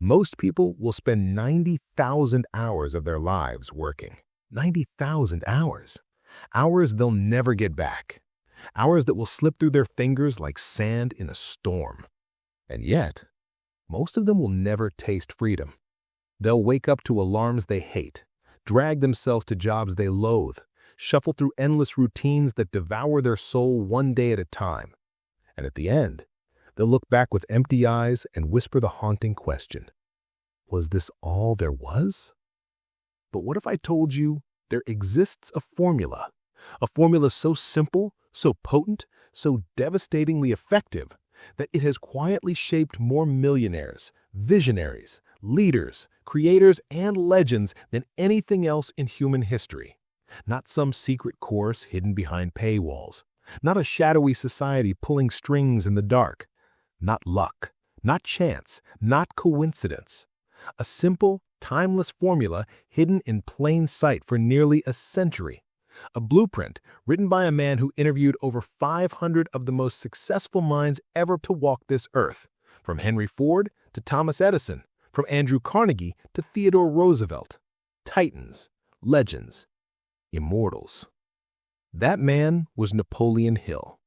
Most people will spend 90,000 hours of their lives working. 90,000 hours. Hours they'll never get back. Hours that will slip through their fingers like sand in a storm. And yet, most of them will never taste freedom. They'll wake up to alarms they hate, drag themselves to jobs they loathe, shuffle through endless routines that devour their soul one day at a time. And at the end, they'll look back with empty eyes and whisper the haunting question, was this all there was? But what if I told you there exists a formula so simple, so potent, so devastatingly effective, that it has quietly shaped more millionaires, visionaries, leaders, creators, and legends than anything else in human history. Not some secret course hidden behind paywalls, not a shadowy society pulling strings in the dark, not luck, not chance, not coincidence. A simple, timeless formula hidden in plain sight for nearly a century. A blueprint written by a man who interviewed over 500 of the most successful minds ever to walk this earth, from Henry Ford to Thomas Edison, from Andrew Carnegie to Theodore Roosevelt. Titans, legends, immortals. That man was Napoleon Hill.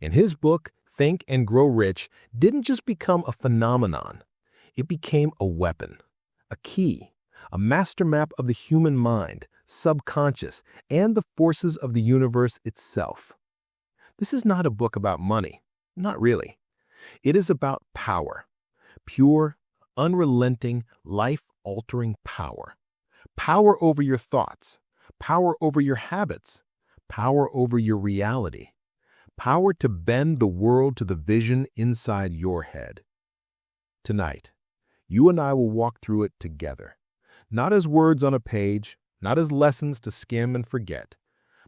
And his book, Think and Grow Rich, didn't just become a phenomenon. It became a weapon, a key, a master map of the human mind, subconscious, and the forces of the universe itself. This is not a book about money, not really. It is about power, pure, unrelenting, life-altering power. Power over your thoughts, power over your habits, power over your reality, power to bend the world to the vision inside your head. Tonight, you and I will walk through it together, not as words on a page, not as lessons to skim and forget,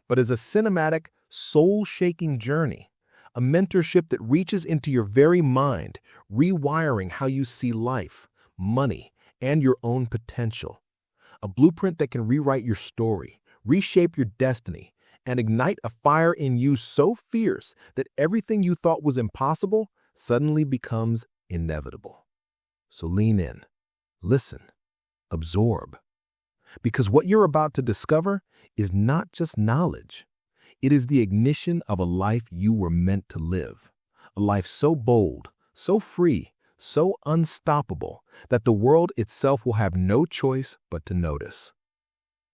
but as a cinematic, soul-shaking journey, a mentorship that reaches into your very mind, rewiring how you see life, money, and your own potential. A blueprint that can rewrite your story, reshape your destiny, and ignite a fire in you so fierce that everything you thought was impossible suddenly becomes inevitable. So lean in, listen, absorb. Because what you're about to discover is not just knowledge. It is the ignition of a life you were meant to live. A life so bold, so free, so unstoppable that the world itself will have no choice but to notice.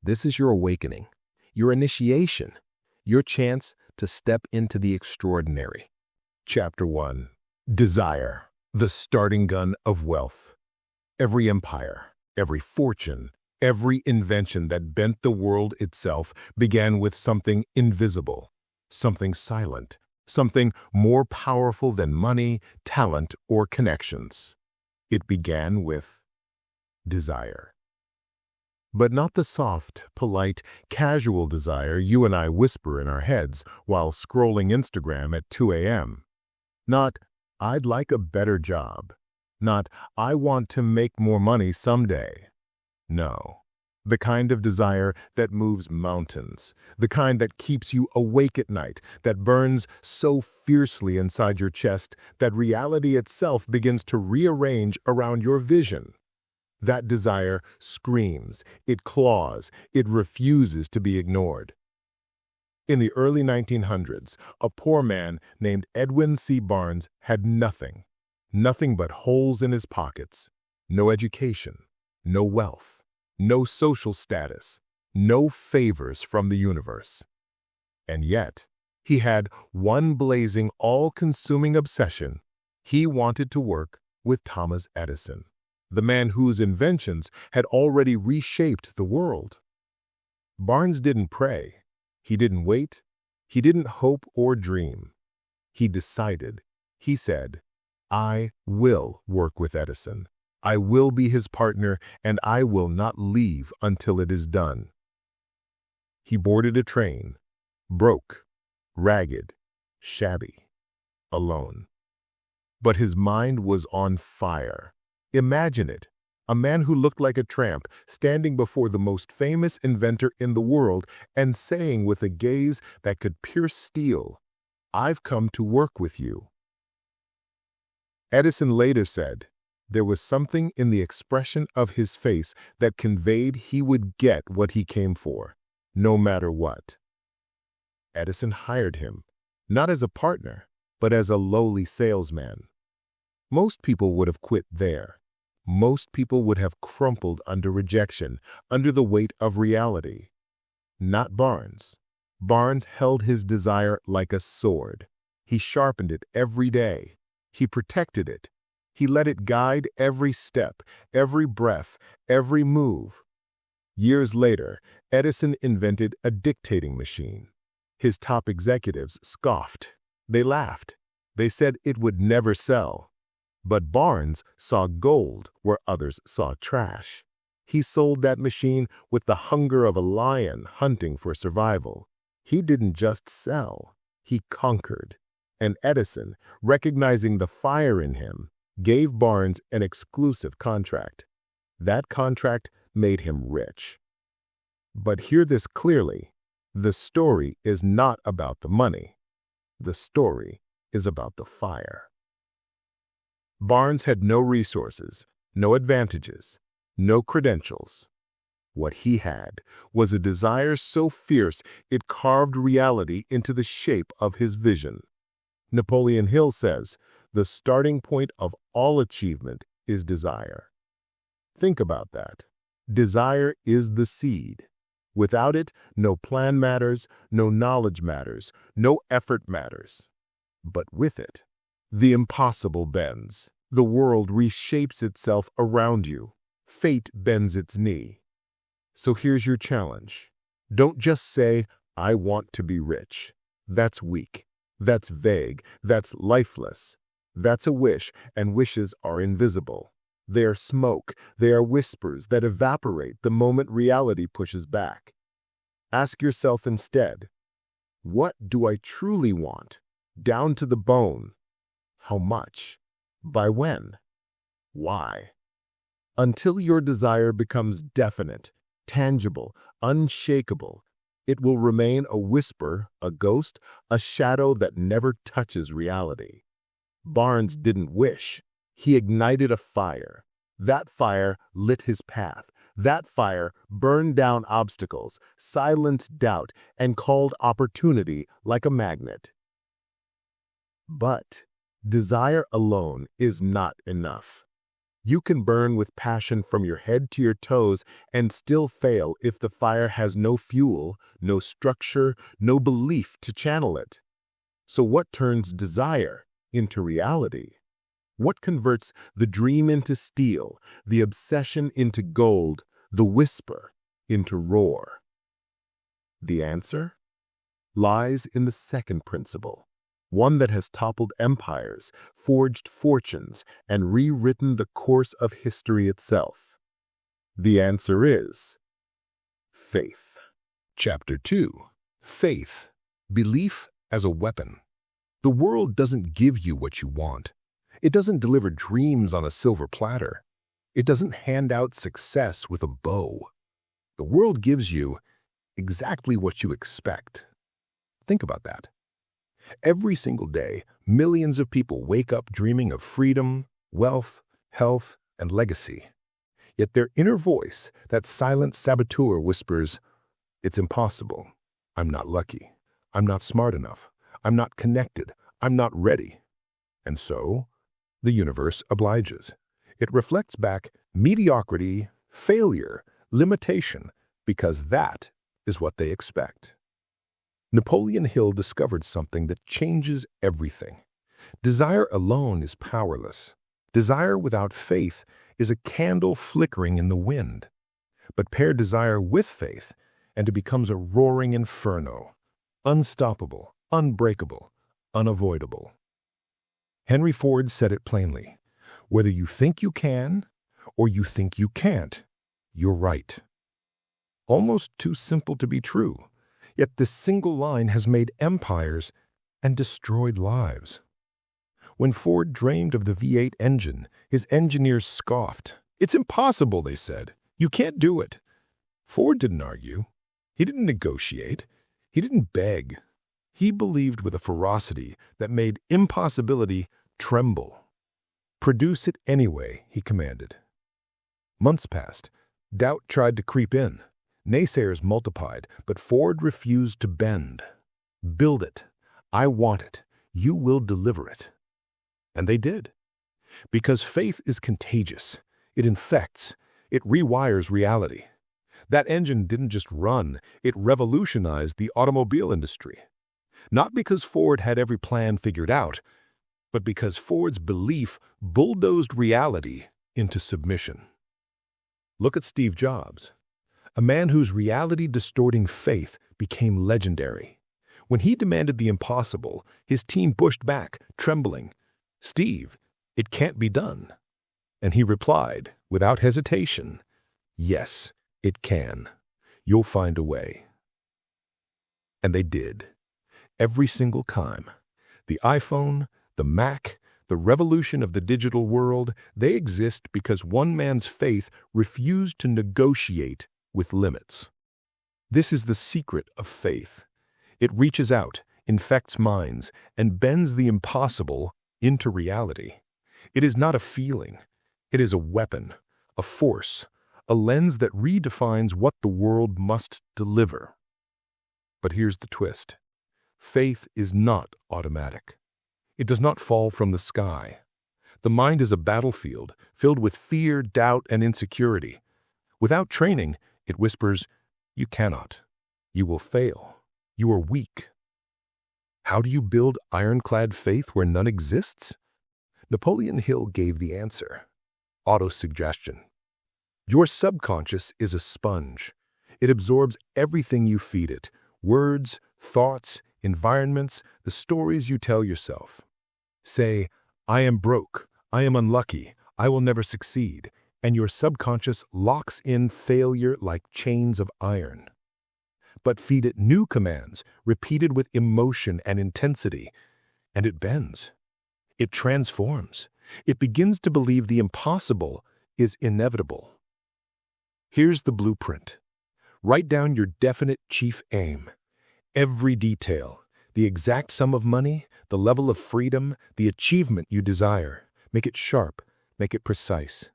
This is your awakening, your initiation, your chance to step into the extraordinary. Chapter 1. Desire, the starting gun of wealth. Every empire, every fortune, every invention that bent the world itself began with something invisible, something silent, something more powerful than money, talent, or connections. It began with desire. But not the soft, polite, casual desire you and I whisper in our heads while scrolling Instagram at 2 a.m. Not, I'd like a better job. Not, I want to make more money someday. No, the kind of desire that moves mountains, the kind that keeps you awake at night, that burns so fiercely inside your chest that reality itself begins to rearrange around your vision. That desire screams, it claws, it refuses to be ignored. In the early 1900s, a poor man named Edwin C. Barnes had nothing but holes in his pockets, no education, no wealth. No social status, no favors from the universe. And yet, he had one blazing, all-consuming obsession. He wanted to work with Thomas Edison, the man whose inventions had already reshaped the world. Barnes didn't pray. He didn't wait. He didn't hope or dream. He decided. He said, I will work with Edison. I will be his partner, and I will not leave until it is done. He boarded a train, broke, ragged, shabby, alone. But his mind was on fire. Imagine it, a man who looked like a tramp standing before the most famous inventor in the world and saying with a gaze that could pierce steel, I've come to work with you. Edison later said, There was something in the expression of his face that conveyed he would get what he came for, no matter what. Edison hired him, not as a partner, but as a lowly salesman. Most people would have quit there. Most people would have crumpled under rejection, under the weight of reality. Not Barnes. Barnes held his desire like a sword. He sharpened it every day. He protected it. He let it guide every step, every breath, every move. Years later, Edison invented a dictating machine. His top executives scoffed. They laughed. They said it would never sell. But Barnes saw gold where others saw trash. He sold that machine with the hunger of a lion hunting for survival. He didn't just sell, he conquered. And Edison, recognizing the fire in him, gave Barnes an exclusive contract. That contract made him rich. But hear this clearly. The story is not about the money. The story is about the fire. Barnes had no resources, no advantages, no credentials. What he had was a desire so fierce it carved reality into the shape of his vision. Napoleon Hill says, "The starting point of all achievement is desire." Think about that. Desire is the seed. Without it, no plan matters, no knowledge matters, no effort matters. But with it, the impossible bends. The world reshapes itself around you. Fate bends its knee. So here's your challenge. Don't just say, "I want to be rich." That's weak. That's vague. That's lifeless. That's a wish, and wishes are invisible. They are smoke. They are whispers that evaporate the moment reality pushes back. Ask yourself instead, what do I truly want? Down to the bone. How much? By when? Why? Until your desire becomes definite, tangible, unshakable, it will remain a whisper, a ghost, a shadow that never touches reality. Barnes didn't wish. He ignited a fire. That fire lit his path. That fire burned down obstacles, silenced doubt, and called opportunity like a magnet. But desire alone is not enough. You can burn with passion from your head to your toes and still fail if the fire has no fuel, no structure, no belief to channel it. So what turns desire into reality? What converts the dream into steel, the obsession into gold, the whisper into roar? The answer lies in the second principle, one that has toppled empires, forged fortunes, and rewritten the course of history itself. The answer is faith. Chapter 2. Faith. Belief as a weapon. The world doesn't give you what you want. It doesn't deliver dreams on a silver platter. It doesn't hand out success with a bow. The world gives you exactly what you expect. Think about that. Every single day, millions of people wake up dreaming of freedom, wealth, health, and legacy. Yet their inner voice, that silent saboteur, whispers, "It's impossible. I'm not lucky. I'm not smart enough. I'm not connected. I'm not ready." And so, the universe obliges. It reflects back mediocrity, failure, limitation, because that is what they expect. Napoleon Hill discovered something that changes everything. Desire alone is powerless. Desire without faith is a candle flickering in the wind. But pair desire with faith, and it becomes a roaring inferno, unstoppable, unbreakable, unavoidable. Henry Ford said it plainly. Whether you think you can or you think you can't, you're right. Almost too simple to be true. Yet this single line has made empires and destroyed lives. When Ford dreamed of the V8 engine, his engineers scoffed. "It's impossible," they said. "You can't do it." Ford didn't argue. He didn't negotiate. He didn't beg. He believed with a ferocity that made impossibility tremble. Produce it anyway, he commanded. Months passed. Doubt tried to creep in. Naysayers multiplied, but Ford refused to bend. Build it. I want it. You will deliver it. And they did. Because faith is contagious. It infects. It rewires reality. That engine didn't just run, it revolutionized the automobile industry. Not because Ford had every plan figured out, but because Ford's belief bulldozed reality into submission. Look at Steve Jobs, a man whose reality-distorting faith became legendary. When he demanded the impossible, his team pushed back, trembling. "Steve, it can't be done." And he replied, without hesitation, "Yes, it can. You'll find a way." And they did. Every single time. The iPhone, the Mac, the revolution of the digital world, they exist because one man's faith refused to negotiate with limits. This is the secret of faith. It reaches out, infects minds, and bends the impossible into reality. It is not a feeling. It is a weapon, a force, a lens that redefines what the world must deliver. But here's the twist. Faith is not automatic. It does not fall from the sky. The mind is a battlefield filled with fear, doubt, and insecurity. Without training, it whispers, "You cannot. You will fail. You are weak." How do you build ironclad faith where none exists? Napoleon Hill gave the answer. Autosuggestion. Your subconscious is a sponge. It absorbs everything you feed it: words, thoughts, environments, the stories you tell yourself. Say, "I am broke, I am unlucky, I will never succeed," and your subconscious locks in failure like chains of iron. But feed it new commands, repeated with emotion and intensity, and it bends. It transforms. It begins to believe the impossible is inevitable. Here's the blueprint. Write down your definite chief aim. Every detail, the exact sum of money, the level of freedom, the achievement you desire. Make it sharp, make it precise.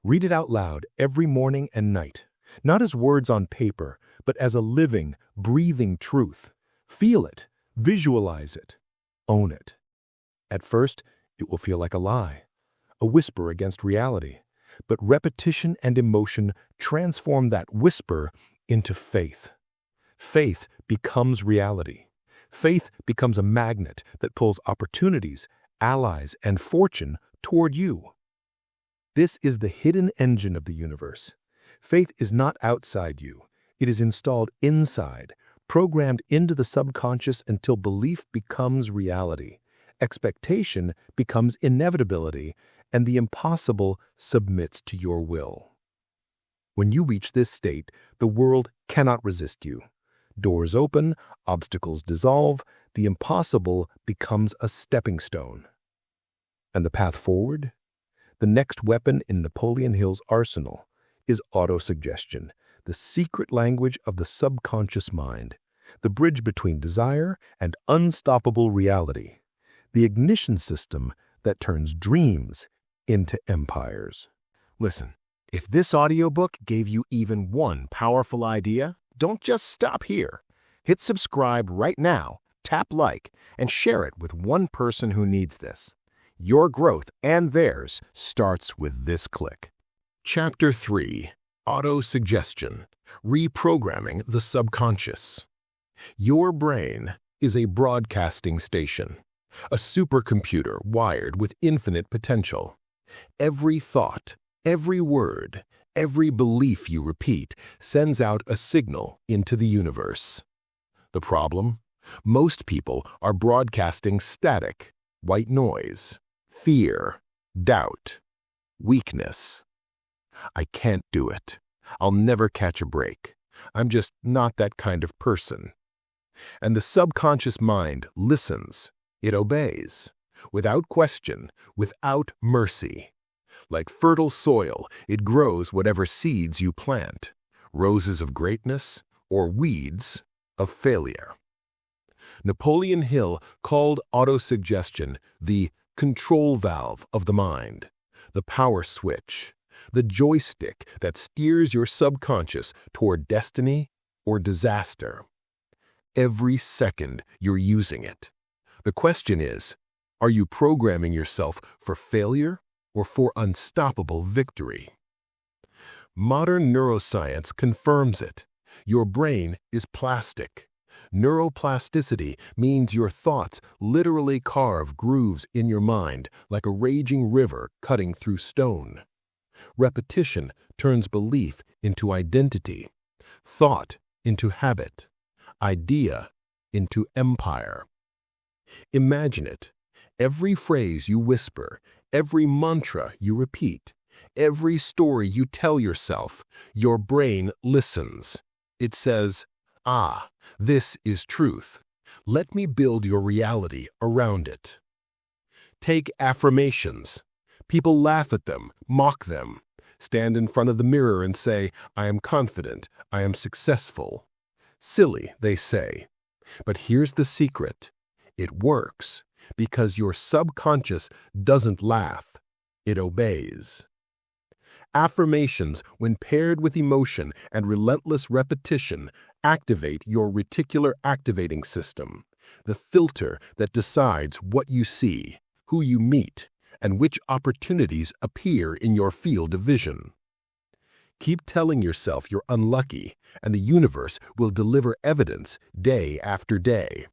Read it out loud every morning and night, not as words on paper, but as a living, breathing truth. Feel it, visualize it, own it. At first, it will feel like a lie, a whisper against reality, but repetition and emotion transform that whisper into faith. Faith becomes reality. Faith becomes a magnet that pulls opportunities, allies, and fortune toward you. This is the hidden engine of the universe. Faith is not outside you. It is installed inside, programmed into the subconscious until belief becomes reality, expectation becomes inevitability, and the impossible submits to your will. When you reach this state, the world cannot resist you. Doors open, obstacles dissolve, the impossible becomes a stepping stone. And the path forward? The next weapon in Napoleon Hill's arsenal is autosuggestion, the secret language of the subconscious mind, the bridge between desire and unstoppable reality, the ignition system that turns dreams into empires. Listen, if this audiobook gave you even one powerful idea, don't just stop here. Hit subscribe right now, tap like, and share it with one person who needs this. Your growth and theirs starts with this click. Chapter 3. Autosuggestion. Reprogramming the subconscious. Your brain is a broadcasting station, a supercomputer wired with infinite potential. Every thought, every word, every belief you repeat sends out a signal into the universe. The problem? Most people are broadcasting static, white noise, fear, doubt, weakness. I can't do it. I'll never catch a break. I'm just not that kind of person. And the subconscious mind listens. It obeys. Without question, without mercy. Like fertile soil, it grows whatever seeds you plant, roses of greatness or weeds of failure. Napoleon Hill called autosuggestion the control valve of the mind, the power switch, the joystick that steers your subconscious toward destiny or disaster. Every second you're using it. The question is, are you programming yourself for failure or for unstoppable victory? Modern neuroscience confirms it. Your brain is plastic. Neuroplasticity means your thoughts literally carve grooves in your mind like a raging river cutting through stone. Repetition turns belief into identity, thought into habit, idea into empire. Imagine it. Every phrase you whisper, every mantra you repeat, every story you tell yourself, your brain listens. It says, "Ah, this is truth. Let me build your reality around it." Take affirmations. People laugh at them, mock them, stand in front of the mirror and say, "I am confident, I am successful." Silly, they say. But here's the secret. It works because your subconscious doesn't laugh, it obeys. Affirmations, when paired with emotion and relentless repetition, activate your reticular activating system, the filter that decides what you see, who you meet, and which opportunities appear in your field of vision. Keep telling yourself you're unlucky, and the universe will deliver evidence day after day.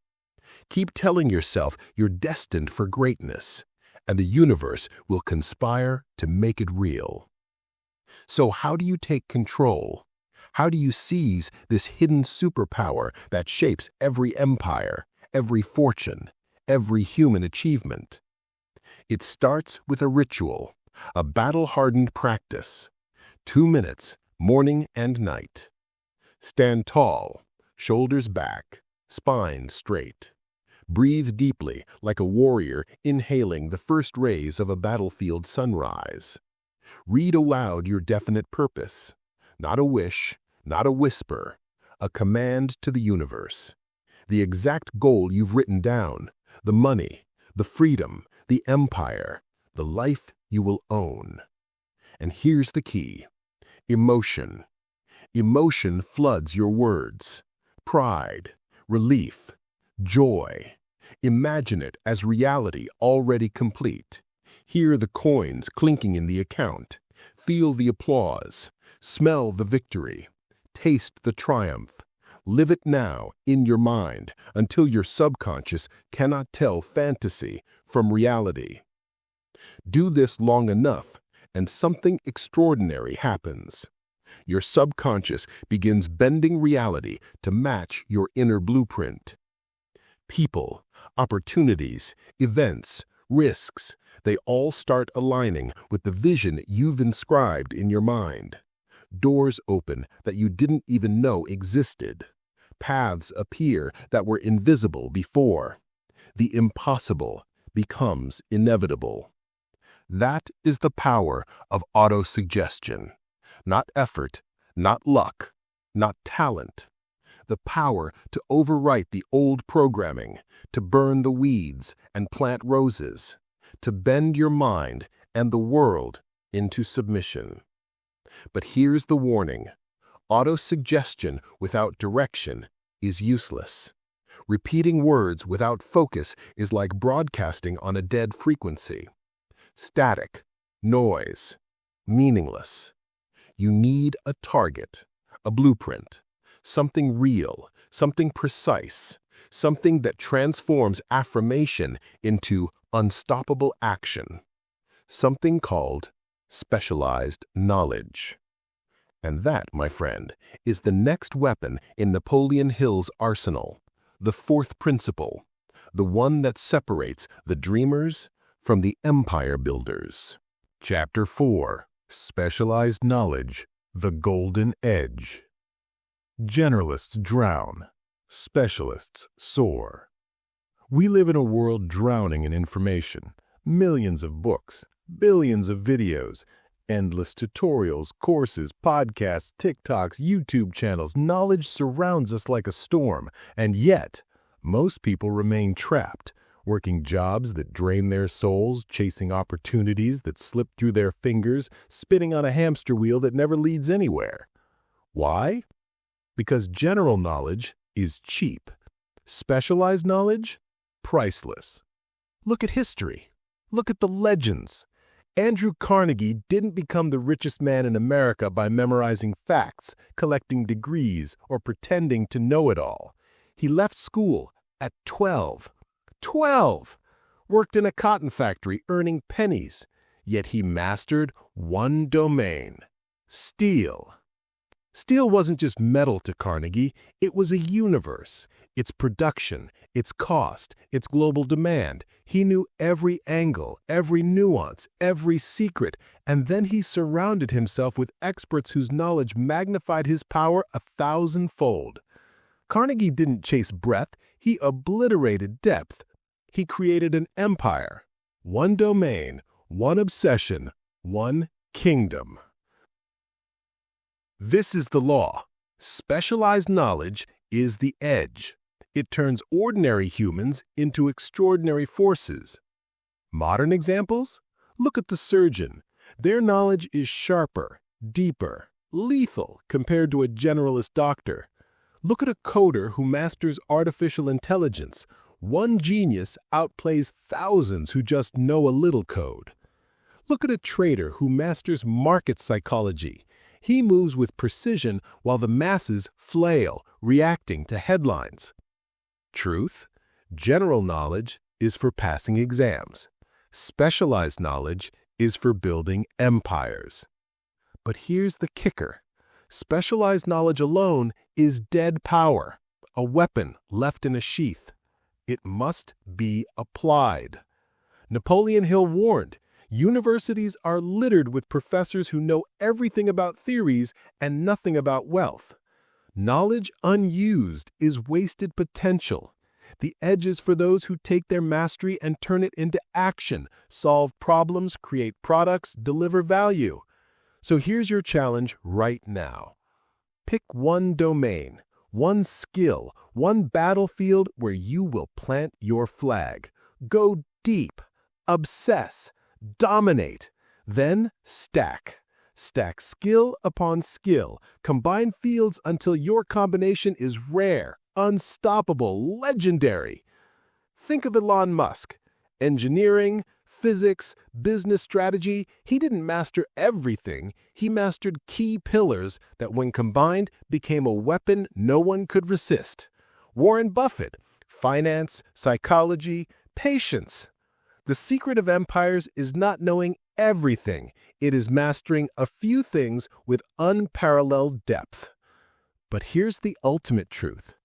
Keep telling yourself you're destined for greatness, and the universe will conspire to make it real. So how do you take control? How do you seize this hidden superpower that shapes every empire, every fortune, every human achievement? It starts with a ritual, a battle-hardened practice. 2 minutes, morning and night. Stand tall, shoulders back, spine straight. Breathe deeply like a warrior inhaling the first rays of a battlefield sunrise. Read aloud your definite purpose. Not a wish, not a whisper, a command to the universe. The exact goal you've written down, the money, the freedom, the empire, the life you will own. And here's the key. Emotion. Emotion floods your words. Pride, relief, joy. Imagine it as reality already complete. Hear the coins clinking in the account. Feel the applause. Smell the victory. Taste the triumph. Live it now in your mind until your subconscious cannot tell fantasy from reality. Do this long enough, and something extraordinary happens. Your subconscious begins bending reality to match your inner blueprint. People, opportunities, events, risks, they all start aligning with the vision you've inscribed in your mind. Doors open that you didn't even know existed. Paths appear that were invisible before. The impossible becomes inevitable. That is the power of autosuggestion. Not effort, not luck, not talent. The power to overwrite the old programming, to burn the weeds and plant roses, to bend your mind and the world into submission. But here's the warning. Autosuggestion without direction is useless. Repeating words without focus is like broadcasting on a dead frequency. Static, noise, meaningless. You need a target, a blueprint, something real, something precise, something that transforms affirmation into unstoppable action, something called specialized knowledge. And that, my friend, is the next weapon in Napoleon Hill's arsenal, the fourth principle, the one that separates the dreamers from the empire builders. Chapter 4. Specialized Knowledge, the Golden Edge. Generalists drown, specialists soar. We live in a world drowning in information, millions of books, billions of videos, endless tutorials, courses, podcasts, TikToks, YouTube channels. Knowledge surrounds us like a storm, and yet most people remain trapped, working jobs that drain their souls, chasing opportunities that slip through their fingers, spinning on a hamster wheel that never leads anywhere. Why? Because general knowledge is cheap. Specialized knowledge? Priceless. Look at history. Look at the legends. Andrew Carnegie didn't become the richest man in America by memorizing facts, collecting degrees, or pretending to know it all. He left school at 12. 12! Worked in a cotton factory earning pennies, yet he mastered one domain: steel. Steel wasn't just metal to Carnegie, it was a universe. Its production, its cost, its global demand. He knew every angle, every nuance, every secret, and then he surrounded himself with experts whose knowledge magnified his power 1,000-fold. Carnegie didn't chase breadth, he obliterated depth. He created an empire, one domain, one obsession, one kingdom. This is the law. Specialized knowledge is the edge. It turns ordinary humans into extraordinary forces. Modern examples? Look at the surgeon. Their knowledge is sharper, deeper, lethal compared to a generalist doctor. Look at a coder who masters artificial intelligence. One genius outplays thousands who just know a little code. Look at a trader who masters market psychology. He moves with precision while the masses flail, reacting to headlines. Truth, general knowledge is for passing exams. Specialized knowledge is for building empires. But here's the kicker. Specialized knowledge alone is dead power, a weapon left in a sheath. It must be applied. Napoleon Hill warned, universities are littered with professors who know everything about theories and nothing about wealth. Knowledge unused is wasted potential. The edge is for those who take their mastery and turn it into action, solve problems, create products, deliver value. So here's your challenge right now. Pick one domain, one skill, one battlefield where you will plant your flag. Go deep, obsess, dominate, then stack. Stack skill upon skill. Combine fields until your combination is rare, unstoppable, legendary. Think of Elon Musk. Engineering, physics, business strategy. He didn't master everything. He mastered key pillars that, when combined, became a weapon no one could resist. Warren Buffett. Finance, psychology, patience. The secret of empires is not knowing everything. It is mastering a few things with unparalleled depth. But here's the ultimate truth.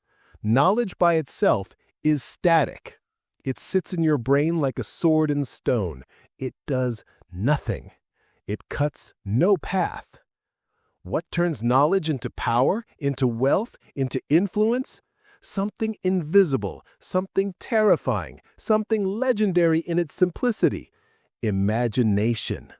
Knowledge by itself is static. It sits in your brain like a sword in stone. It does nothing. It cuts no path. What turns knowledge into power, into wealth, into influence? Something invisible, something terrifying, something legendary in its simplicity. Imagination.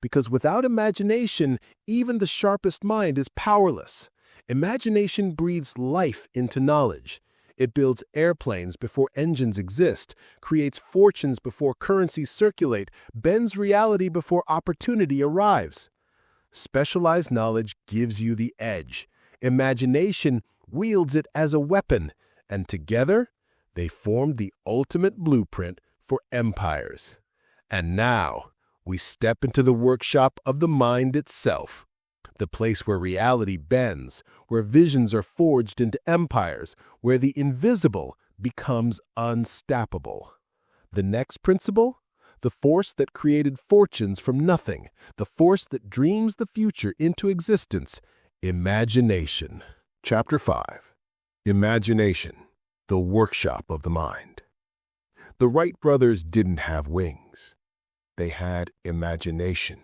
Because without imagination, even the sharpest mind is powerless. Imagination breathes life into knowledge. It builds airplanes before engines exist, creates fortunes before currencies circulate, bends reality before opportunity arrives. Specialized knowledge gives you the edge. Imagination wields it as a weapon, and together they form the ultimate blueprint for empires. And now we step into the workshop of the mind itself, the place where reality bends, where visions are forged into empires, where the invisible becomes unstoppable. The next principle? The force that created fortunes from nothing, the force that dreams the future into existence, imagination. Chapter 5. Imagination, the workshop of the mind. The Wright brothers didn't have wings. They had imagination.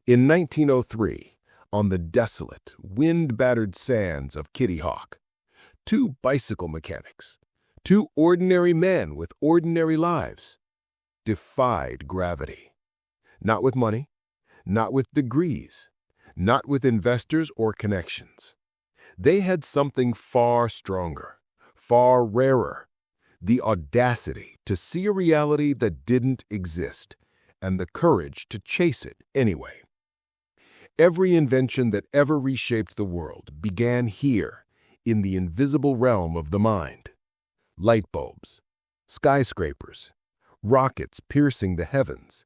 In 1903, on the desolate, wind-battered sands of Kitty Hawk, two bicycle mechanics, two ordinary men with ordinary lives, defied gravity. Not with money, not with degrees, not with investors or connections. They had something far stronger, far rarer. the audacity to see a reality that didn't exist, and the courage to chase it anyway. Every invention that ever reshaped the world began here, in the invisible realm of the mind. Light bulbs, skyscrapers, rockets piercing the heavens.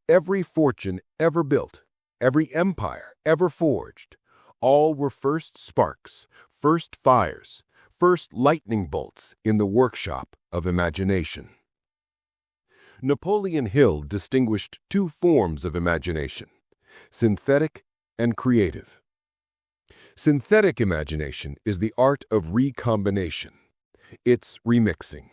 Every fortune ever built, every empire ever forged, all were first sparks, first fires, first lightning bolts in the workshop of imagination. Napoleon Hill distinguished two forms of imagination: synthetic and creative. Synthetic imagination is the art of recombination. It's remixing,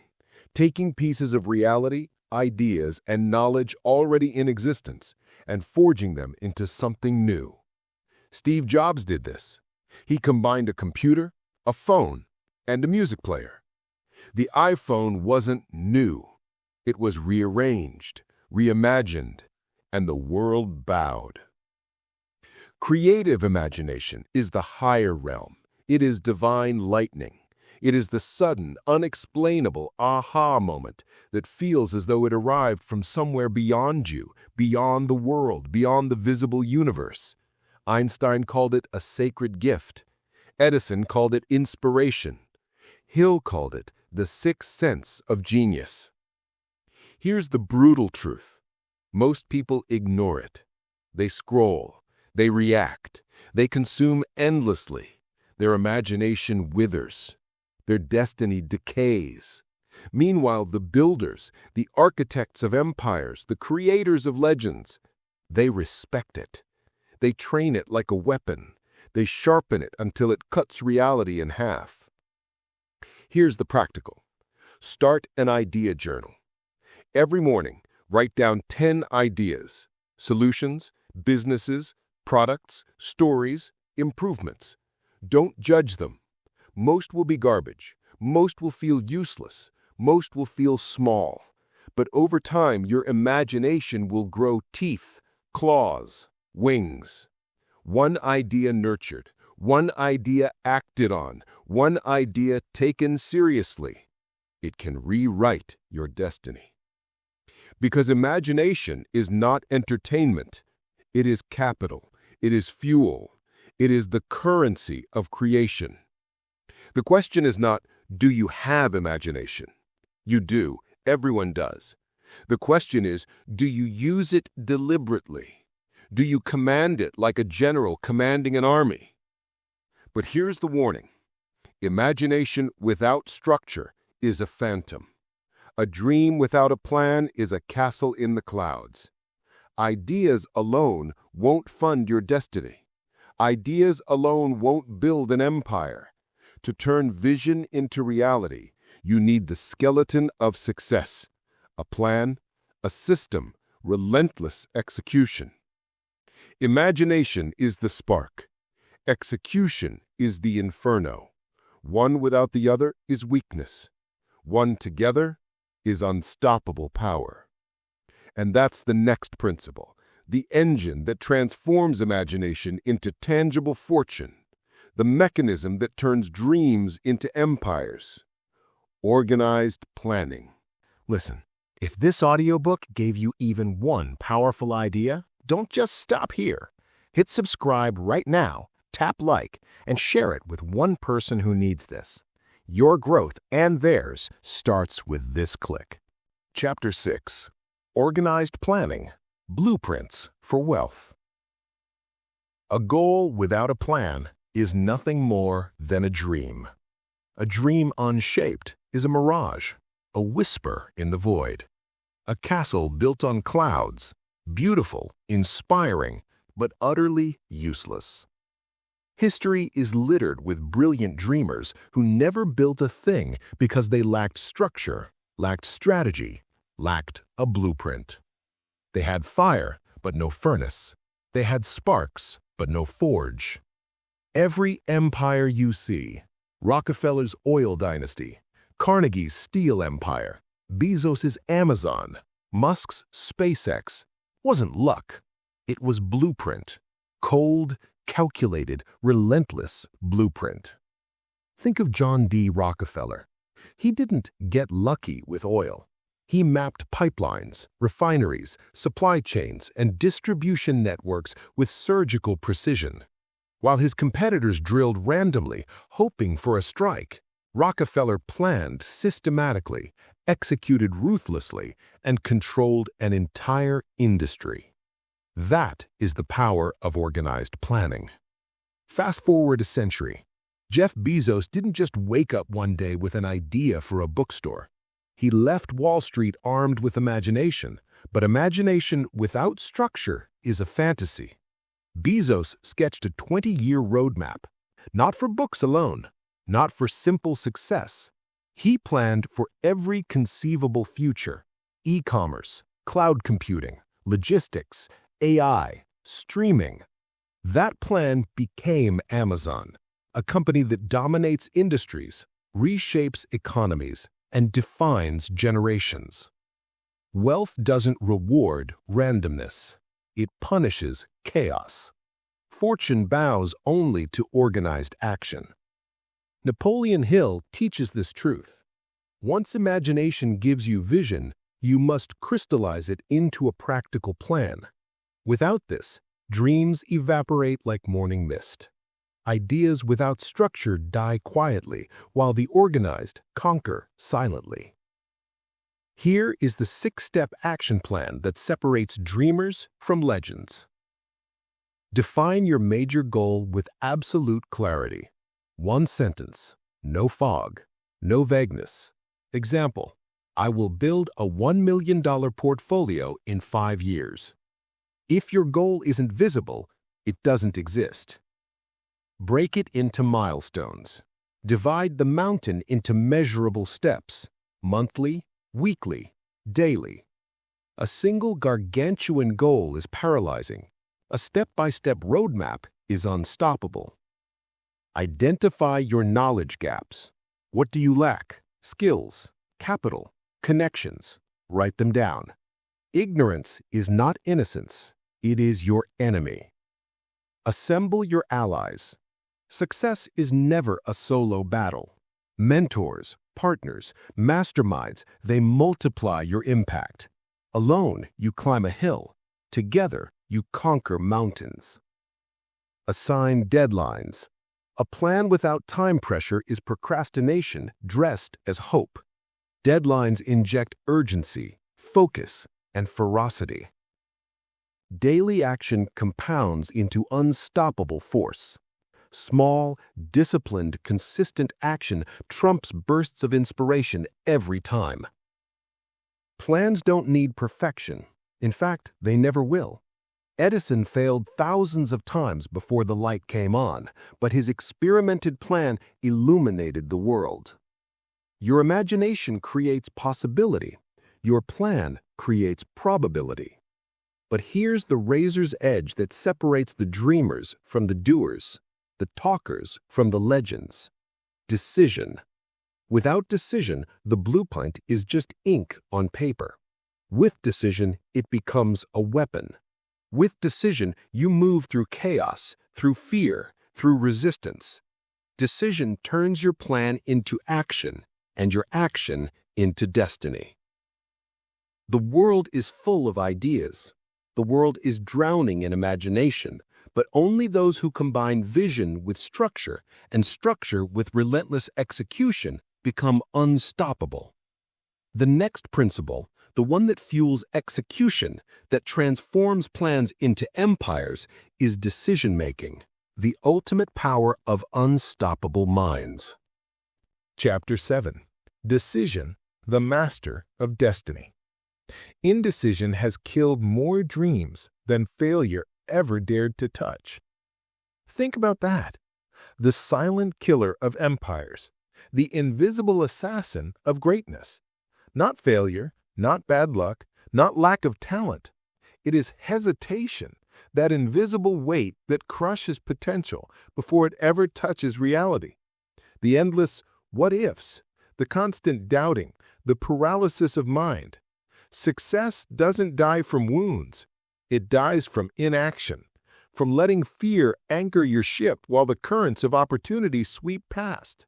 taking pieces of reality, ideas, and knowledge already in existence and forging them into something new. Steve Jobs did this. He combined a computer, a phone, and a music player. The iPhone wasn't new. It was rearranged, reimagined, and the world bowed. Creative imagination is the higher realm. It is divine lightning. It is the sudden, unexplainable aha moment that feels as though it arrived from somewhere beyond you, beyond the world, beyond the visible universe. Einstein called it a sacred gift. Edison called it inspiration. Hill called it the sixth sense of genius. Here's the brutal truth. Most people ignore it. They scroll. They react. They consume endlessly. Their imagination withers. Their destiny decays. Meanwhile, the builders, the architects of empires, the creators of legends, they respect it. They train it like a weapon. They sharpen it until it cuts reality in half. Here's the practical. Start an idea journal. Every morning, write down 10 ideas, solutions, businesses, products, stories, improvements. Don't judge them. Most will be garbage. Most will feel useless. Most will feel small. But over time, your imagination will grow teeth, claws, wings. One idea nurtured, one idea acted on, one idea taken seriously. It can rewrite your destiny. Because imagination is not entertainment. It is capital. It is fuel. It is the currency of creation. The question is not, do you have imagination? You do. Everyone does. The question is, do you use it deliberately? Do you command it like a general commanding an army? But here's the warning. Imagination without structure is a phantom. A dream without a plan is a castle in the clouds. Ideas alone won't fund your destiny. Ideas alone won't build an empire. To turn vision into reality, you need the skeleton of success, a plan, a system, relentless execution. Imagination is the spark. Execution is the inferno. One without the other is weakness. One together is unstoppable power. And that's the next principle, the engine that transforms imagination into tangible fortune, the mechanism that turns dreams into empires. Organized planning. Listen, if this audiobook gave you even one powerful idea, don't just stop here. Hit subscribe right now, tap like, and share it with one person who needs this. Your growth and theirs starts with this click. Chapter 6. Organized Planning. Blueprints for Wealth. A goal without a plan is nothing more than a dream. A dream unshaped is a mirage, a whisper in the void. A castle built on clouds, beautiful, inspiring, but utterly useless. History is littered with brilliant dreamers who never built a thing because they lacked structure, lacked strategy, lacked a blueprint. They had fire, but no furnace. They had sparks, but no forge. Every empire you see, Rockefeller's oil dynasty, Carnegie's steel empire, Bezos's Amazon, Musk's SpaceX, wasn't luck. It was blueprint. Cold, calculated, relentless blueprint. Think of John D. Rockefeller. He didn't get lucky with oil. He mapped pipelines, refineries, supply chains, and distribution networks with surgical precision. While his competitors drilled randomly, hoping for a strike, Rockefeller planned systematically, executed ruthlessly, and controlled an entire industry. That is the power of organized planning. Fast forward a century. Jeff Bezos didn't just wake up one day with an idea for a bookstore. He left Wall Street armed with imagination, but imagination without structure is a fantasy. Bezos sketched a 20-year roadmap, not for books alone, not for simple success. He planned for every conceivable future: e-commerce, cloud computing, logistics, AI, streaming. That plan became Amazon, a company that dominates industries, reshapes economies, and defines generations. Wealth doesn't reward randomness. It punishes chaos. Fortune bows only to organized action. Napoleon Hill teaches this truth. Once imagination gives you vision, you must crystallize it into a practical plan. Without this, dreams evaporate like morning mist. Ideas without structure die quietly, while the organized conquer silently. Here is the 6-step action plan that separates dreamers from legends. Define your major goal with absolute clarity. One sentence, no fog, no vagueness. Example: I will build a $1 million portfolio in 5 years. If your goal isn't visible, it doesn't exist. Break it into milestones. Divide the mountain into measurable steps: monthly, weekly, daily. A single gargantuan goal is paralyzing. A step-by-step roadmap is unstoppable. Identify your knowledge gaps. What do you lack? Skills, capital, connections. Write them down. Ignorance is not innocence. It is your enemy. Assemble your allies. Success is never a solo battle. Mentors, partners, masterminds, they multiply your impact. Alone, you climb a hill. Together, you conquer mountains. Assign deadlines. A plan without time pressure is procrastination dressed as hope. Deadlines inject urgency, focus, and ferocity. Daily action compounds into unstoppable force. Small, disciplined, consistent action trumps bursts of inspiration every time. Plans don't need perfection. In fact, they never will. Edison failed thousands of times before the light came on, but his experimented plan illuminated the world. Your imagination creates possibility. Your plan creates probability. But here's the razor's edge that separates the dreamers from the doers, the talkers from the legends. Decision. Without decision, the blueprint is just ink on paper. With decision, it becomes a weapon. With decision, you move through chaos, through fear, through resistance. Decision turns your plan into action, and your action into destiny. The world is full of ideas. The world is drowning in imagination, but only those who combine vision with structure and structure with relentless execution become unstoppable. The next principle, the one that fuels execution, that transforms plans into empires, is decision-making, the ultimate power of unstoppable minds. Chapter 7. Decision, the Master of Destiny. Indecision has killed more dreams than failure ever dared to touch. Think about that. The silent killer of empires, the invisible assassin of greatness. Not failure, not bad luck, not lack of talent. It is hesitation, that invisible weight that crushes potential before it ever touches reality. The endless what-ifs, the constant doubting, the paralysis of mind. Success doesn't die from wounds. It dies from inaction, from letting fear anchor your ship while the currents of opportunity sweep past.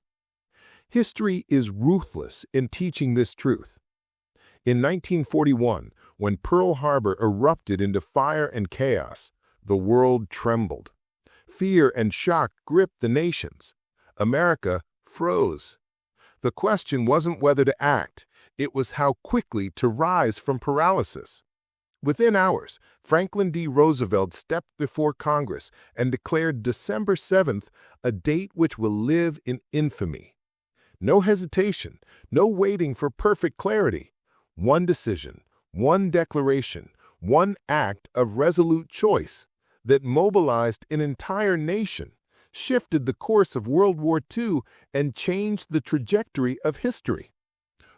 History is ruthless in teaching this truth. In 1941, when Pearl Harbor erupted into fire and chaos, the world trembled. Fear and shock gripped the nations. America froze. The question wasn't whether to act, it was how quickly to rise from paralysis. Within hours, Franklin D. Roosevelt stepped before Congress and declared December 7th a date which will live in infamy. No hesitation, no waiting for perfect clarity. One decision, one declaration, one act of resolute choice that mobilized an entire nation, shifted the course of World War II, and changed the trajectory of history.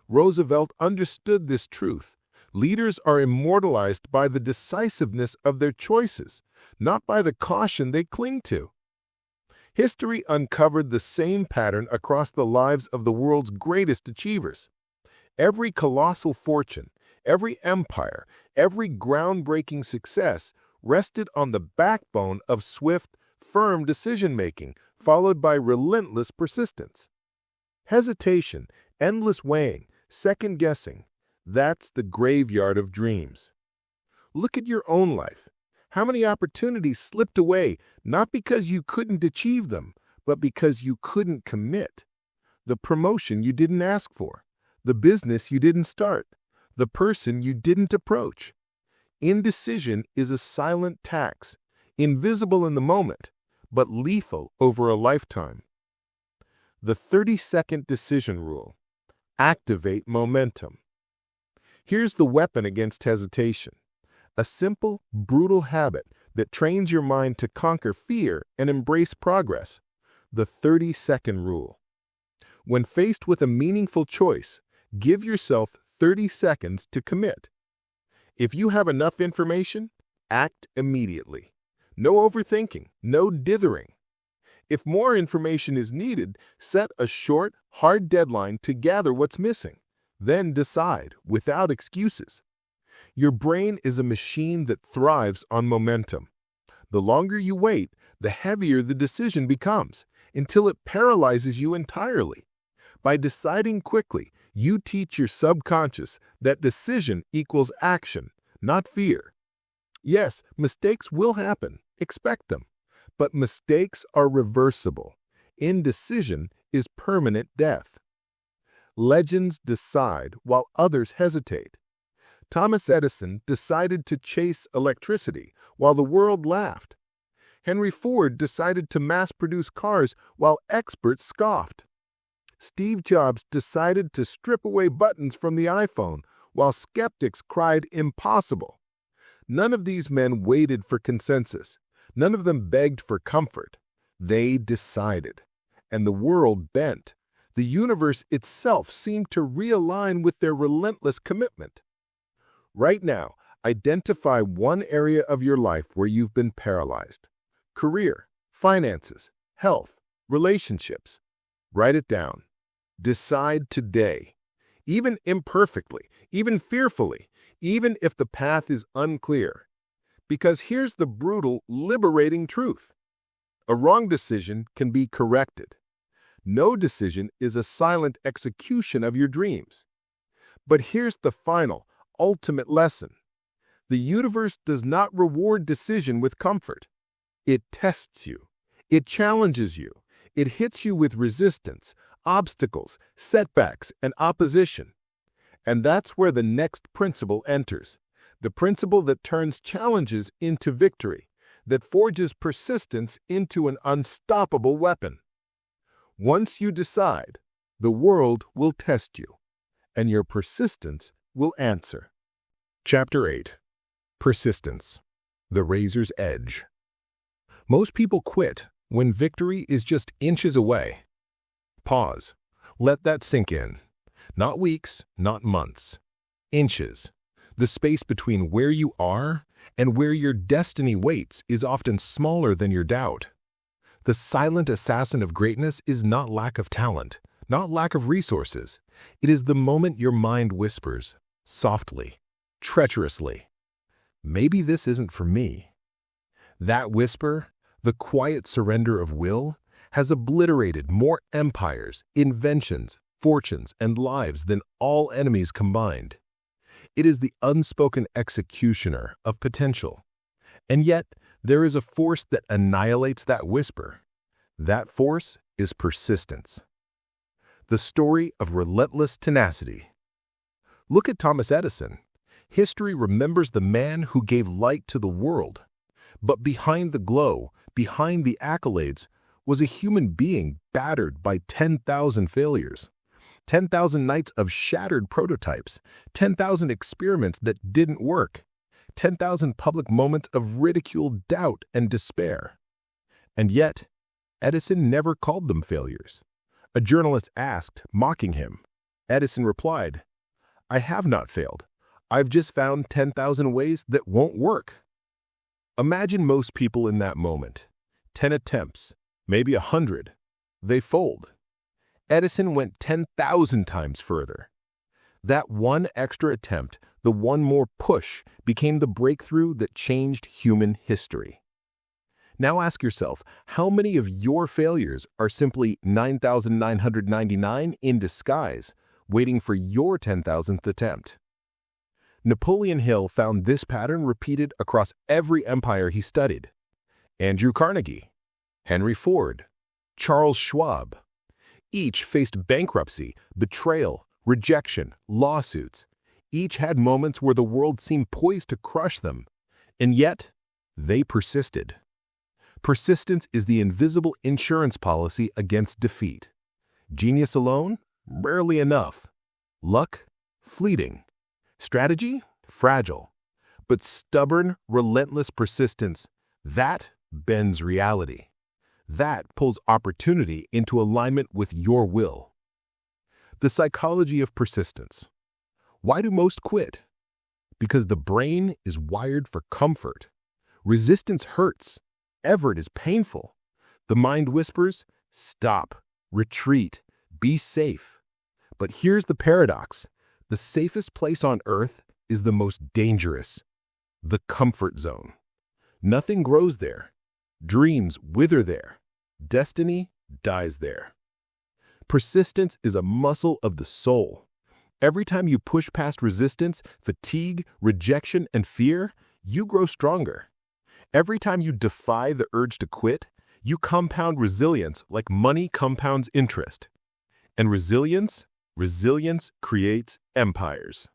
Roosevelt understood this truth. Leaders are immortalized by the decisiveness of their choices, not by the caution they cling to. History uncovered the same pattern across the lives of the world's greatest achievers. Every colossal fortune, every empire, every groundbreaking success rested on the backbone of swift, firm decision-making, followed by relentless persistence. Hesitation, endless weighing, second-guessing, that's the graveyard of dreams. Look at your own life. How many opportunities slipped away, not because you couldn't achieve them, but because you couldn't commit? The promotion you didn't ask for, the business you didn't start, the person you didn't approach. Indecision is a silent tax, invisible in the moment, but lethal over a lifetime. The 30-second decision rule. Activate momentum. Here's the weapon against hesitation. A simple, brutal habit that trains your mind to conquer fear and embrace progress. The 30-second rule. When faced with a meaningful choice, give yourself 30 seconds to commit. If you have enough information, act immediately. No overthinking, no dithering. If more information is needed, set a short, hard deadline to gather what's missing. Then decide without excuses. Your brain is a machine that thrives on momentum. The longer you wait, the heavier the decision becomes, until it paralyzes you entirely. By deciding quickly, you teach your subconscious that decision equals action, not fear. Yes, mistakes will happen. Expect them. But mistakes are reversible. Indecision is permanent death. Legends decide while others hesitate. Thomas Edison decided to chase electricity while the world laughed. Henry Ford decided to mass-produce cars while experts scoffed. Steve Jobs decided to strip away buttons from the iPhone while skeptics cried impossible. None of these men waited for consensus. None of them begged for comfort. They decided. And the world bent. The universe itself seemed to realign with their relentless commitment. Right now, identify one area of your life where you've been paralyzed. Career, finances, health, relationships. Write it down. Decide today. Even imperfectly, even fearfully, even if the path is unclear. Because here's the brutal, liberating truth. A wrong decision can be corrected. No decision is a silent execution of your dreams. But here's the final, ultimate lesson. The universe does not reward decision with comfort. It tests you. It challenges you. It hits you with resistance, obstacles, setbacks, and opposition. And that's where the next principle enters. The principle that turns challenges into victory, that forges persistence into an unstoppable weapon. Once you decide, the world will test you, and your persistence will answer. Chapter 8. Persistence. The Razor's Edge. Most people quit when victory is just inches away. Pause. Let that sink in. Not weeks, not months. Inches. The space between where you are and where your destiny waits is often smaller than your doubt. The silent assassin of greatness is not lack of talent, not lack of resources. It is the moment your mind whispers, softly, treacherously, "Maybe this isn't for me." That whisper, the quiet surrender of will, has obliterated more empires, inventions, fortunes, and lives than all enemies combined. It is the unspoken executioner of potential. And yet, there is a force that annihilates that whisper. That force is persistence. The story of relentless tenacity. Look at Thomas Edison. History remembers the man who gave light to the world. But behind the glow, behind the accolades, was a human being battered by 10,000 failures. 10,000 nights of shattered prototypes, 10,000 experiments that didn't work, 10,000 public moments of ridicule, doubt, and despair. And yet, Edison never called them failures. A journalist asked, mocking him. Edison replied, "I have not failed. I've just found 10,000 ways that won't work." Imagine most people in that moment. 10 attempts, maybe 100. They fold. Edison went 10,000 times further. That one extra attempt, the one more push, became the breakthrough that changed human history. Now ask yourself, how many of your failures are simply 9,999 in disguise, waiting for your 10,000th attempt? Napoleon Hill found this pattern repeated across every empire he studied. Andrew Carnegie, Henry Ford, Charles Schwab. Each faced bankruptcy, betrayal, rejection, lawsuits. Each had moments where the world seemed poised to crush them, and yet they persisted. Persistence is the invisible insurance policy against defeat. Genius alone? Rarely enough. Luck? Fleeting. Strategy? Fragile. But stubborn, relentless persistence, that bends reality. That pulls opportunity into alignment with your will. The psychology of persistence. Why do most quit? Because the brain is wired for comfort. Resistance hurts. Effort is painful. The mind whispers, stop, retreat, be safe. But here's the paradox. The safest place on earth is the most dangerous. The comfort zone. Nothing grows there. Dreams wither there. Destiny dies there. Persistence is a muscle of the soul. Every time you push past resistance, fatigue, rejection, and fear, you grow stronger. Every time you defy the urge to quit, you compound resilience like money compounds interest. And resilience creates empires.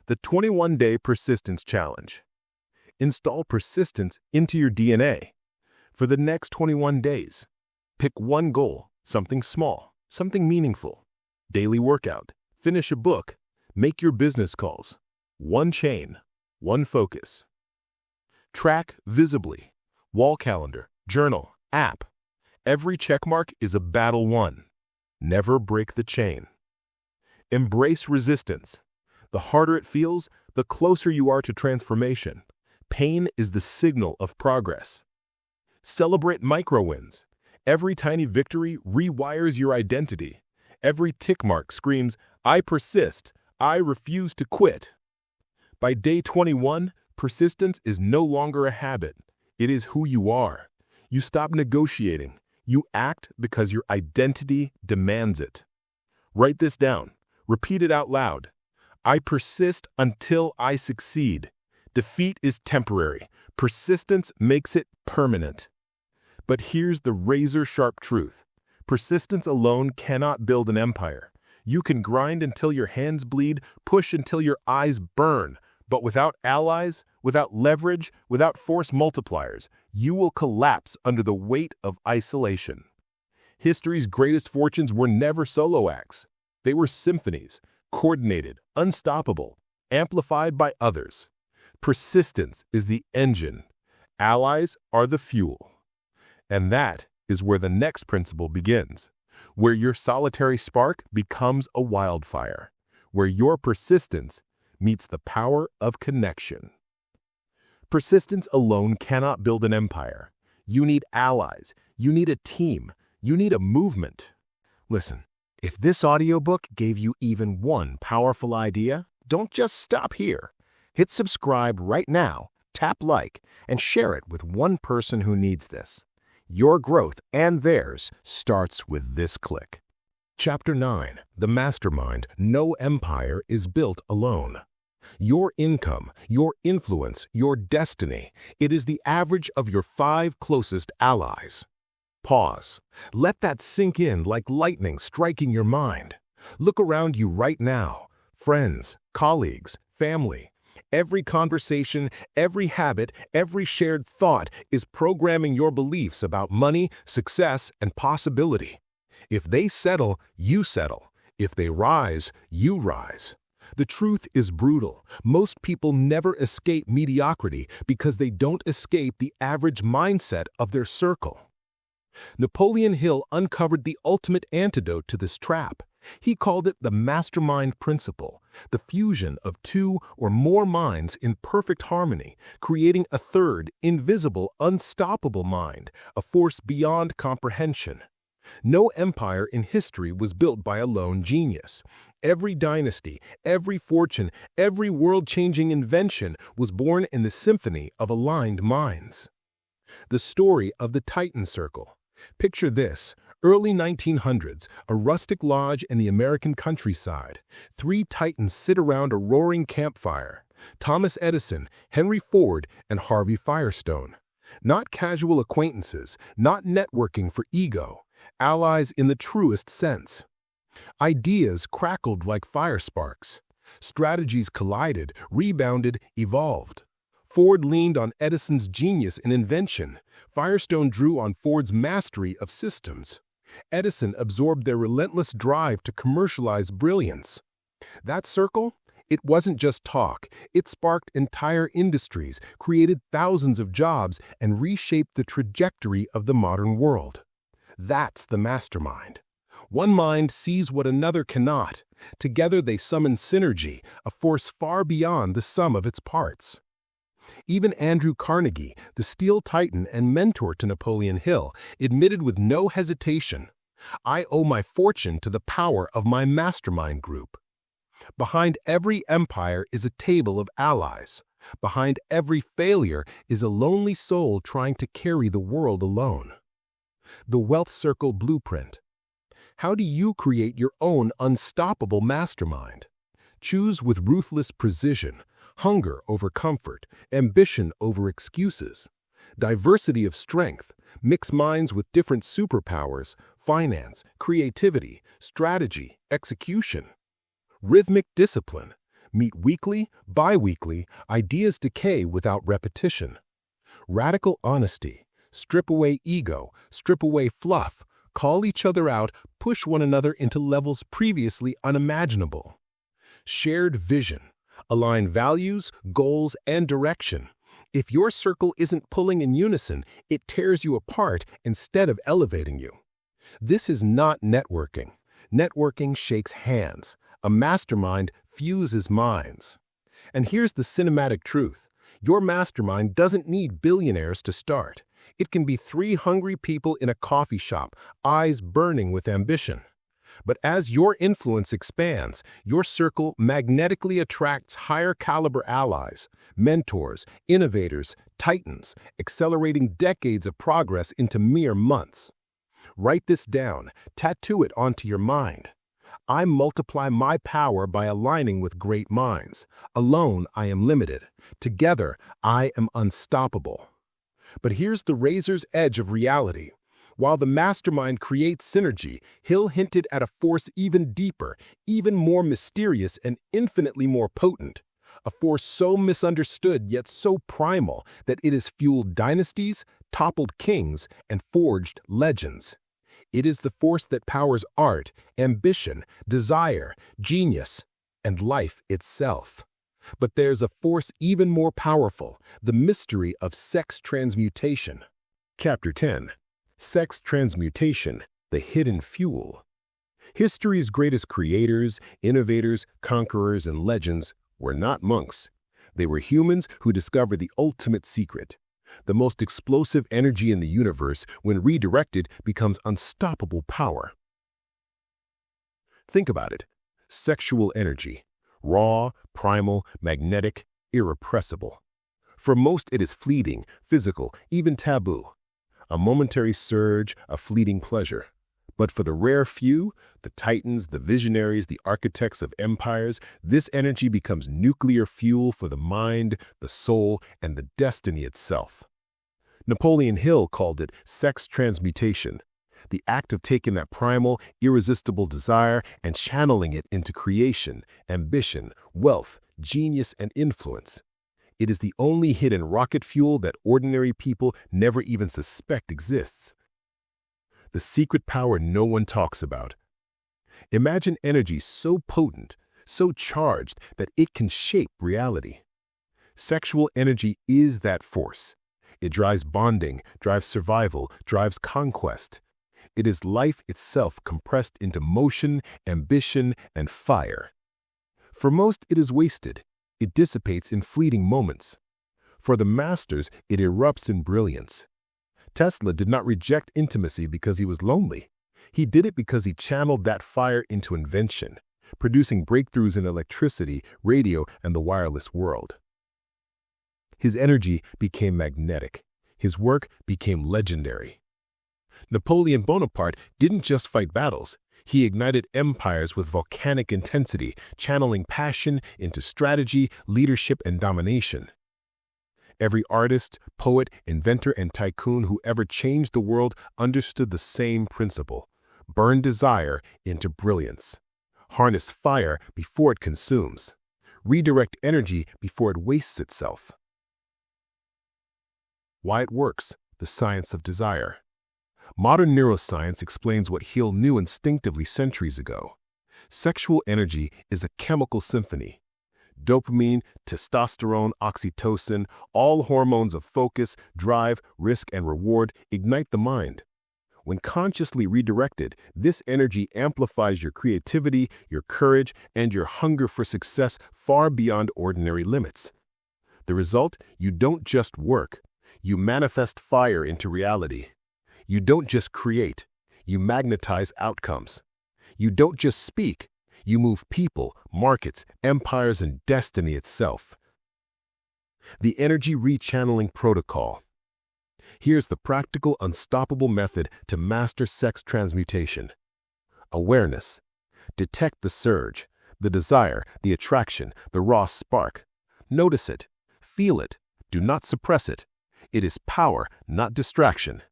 The 21-day persistence challenge. Install persistence into your DNA. For the next 21 days, pick one goal, something small, something meaningful. Daily workout, finish a book, make your business calls. One chain, one focus. Track visibly. Wall calendar, journal, app. Every checkmark is a battle won. Never break the chain. Embrace resistance. The harder it feels, the closer you are to transformation. Pain is the signal of progress. Celebrate micro-wins. Every tiny victory rewires your identity. Every tick mark screams, I persist, I refuse to quit. By day 21, persistence is no longer a habit. It is who you are. You stop negotiating. You act because your identity demands it. Write this down. Repeat it out loud. I persist until I succeed. Defeat is temporary. Persistence makes it permanent. But here's the razor-sharp truth. Persistence alone cannot build an empire. You can grind until your hands bleed, push until your eyes burn, but without allies, without leverage, without force multipliers, you will collapse under the weight of isolation. History's greatest fortunes were never solo acts. They were symphonies, coordinated, unstoppable, amplified by others. Persistence is the engine. Allies are the fuel. And that is where the next principle begins, where your solitary spark becomes a wildfire, where your persistence meets the power of connection. Persistence alone cannot build an empire. You need allies. You need a team. You need a movement. Listen, if this audiobook gave you even one powerful idea, don't just stop here. Hit subscribe right now, tap like, and share it with one person who needs this. Your growth and theirs starts with this click. Chapter 9. The Mastermind. No empire is built alone. Your income, your influence, your destiny. It is the average of your 5 closest allies. Pause. Let that sink in like lightning striking your mind. Look around you right now. Friends, colleagues, family. Every conversation, every habit, every shared thought is programming your beliefs about money, success, and possibility. If they settle, you settle. If they rise, you rise. The truth is brutal. Most people never escape mediocrity because they don't escape the average mindset of their circle. Napoleon Hill uncovered the ultimate antidote to this trap. He called it the mastermind principle, the fusion of 2 or more minds in perfect harmony, creating a third, invisible, unstoppable mind, a force beyond comprehension. No empire in history was built by a lone genius. Every dynasty, every fortune, every world-changing invention was born in the symphony of aligned minds. The story of the Titan Circle. Picture this. Early 1900s, a rustic lodge in the American countryside. 3 titans sit around a roaring campfire. Thomas Edison, Henry Ford, and Harvey Firestone. Not casual acquaintances, not networking for ego. Allies in the truest sense. Ideas crackled like fire sparks. Strategies collided, rebounded, evolved. Ford leaned on Edison's genius in invention. Firestone drew on Ford's mastery of systems. Edison absorbed their relentless drive to commercialize brilliance. That circle? It wasn't just talk. It sparked entire industries, created thousands of jobs, and reshaped the trajectory of the modern world. That's the mastermind. One mind sees what another cannot. Together they summon synergy, a force far beyond the sum of its parts. Even Andrew Carnegie, the steel titan and mentor to Napoleon Hill, admitted with no hesitation, "I owe my fortune to the power of my mastermind group." Behind every empire is a table of allies. Behind every failure is a lonely soul trying to carry the world alone. The Wealth Circle Blueprint. How do you create your own unstoppable mastermind? Choose with ruthless precision. Hunger over comfort, ambition over excuses. Diversity of strength, mix minds with different superpowers, finance, creativity, strategy, execution. Rhythmic discipline, meet weekly, bi-weekly, ideas decay without repetition. Radical honesty, strip away ego, strip away fluff, call each other out, push one another into levels previously unimaginable. Shared vision. Align values, goals, and direction. If your circle isn't pulling in unison, it tears you apart instead of elevating you. This is not networking. Networking shakes hands. A mastermind fuses minds. And here's the cinematic truth. Your mastermind doesn't need billionaires to start. It can be 3 hungry people in a coffee shop, eyes burning with ambition. But as your influence expands, your circle magnetically attracts higher caliber allies, mentors, innovators, titans, accelerating decades of progress into mere months. Write this down, tattoo it onto your mind. I multiply my power by aligning with great minds. Alone, I am limited. Together, I am unstoppable. But here's the razor's edge of reality. While the mastermind creates synergy, Hill hinted at a force even deeper, even more mysterious, and infinitely more potent. A force so misunderstood yet so primal that it has fueled dynasties, toppled kings, and forged legends. It is the force that powers art, ambition, desire, genius, and life itself. But there's a force even more powerful, the mystery of sex transmutation. Chapter 10. Sex Transmutation, the Hidden Fuel. History's greatest creators, innovators, conquerors, and legends were not monks. They were humans who discovered the ultimate secret. The most explosive energy in the universe, when redirected, becomes unstoppable power. Think about it. Sexual energy. Raw, primal, magnetic, irrepressible. For most, it is fleeting, physical, even taboo. a momentary surge, a fleeting pleasure. But for the rare few, the titans, the visionaries, the architects of empires, this energy becomes nuclear fuel for the mind, the soul, and the destiny itself. Napoleon Hill called it sex transmutation, the act of taking that primal, irresistible desire and channeling it into creation, ambition, wealth, genius, and influence. It is the only hidden rocket fuel that ordinary people never even suspect exists. The secret power no one talks about. Imagine energy so potent, so charged that it can shape reality. Sexual energy is that force. It drives bonding, drives survival, drives conquest. It is life itself compressed into motion, ambition, and fire. For most, it is wasted. It dissipates in fleeting moments. For the masters, it erupts in brilliance. Tesla did not reject intimacy because he was lonely. He did it because he channeled that fire into invention, producing breakthroughs in electricity, radio, and the wireless world. His energy became magnetic. His work became legendary. Napoleon Bonaparte didn't just fight battles. He ignited empires with volcanic intensity, channeling passion into strategy, leadership, and domination. Every artist, poet, inventor, and tycoon who ever changed the world understood the same principle: burn desire into brilliance. Harness fire before it consumes. Redirect energy before it wastes itself. Why it works: the science of desire. Modern neuroscience explains what Hill knew instinctively centuries ago. Sexual energy is a chemical symphony. Dopamine, testosterone, oxytocin, all hormones of focus, drive, risk, and reward ignite the mind. When consciously redirected, this energy amplifies your creativity, your courage, and your hunger for success far beyond ordinary limits. The result: you don't just work. You manifest fire into reality. You don't just create. You magnetize outcomes. You don't just speak. You move people, markets, empires, and destiny itself. The Energy Rechanneling Protocol. Here's the practical, unstoppable method to master sex transmutation. Awareness. Detect the surge, the desire, the attraction, the raw spark. Notice it. Feel it. Do not suppress it. It is power, not distraction.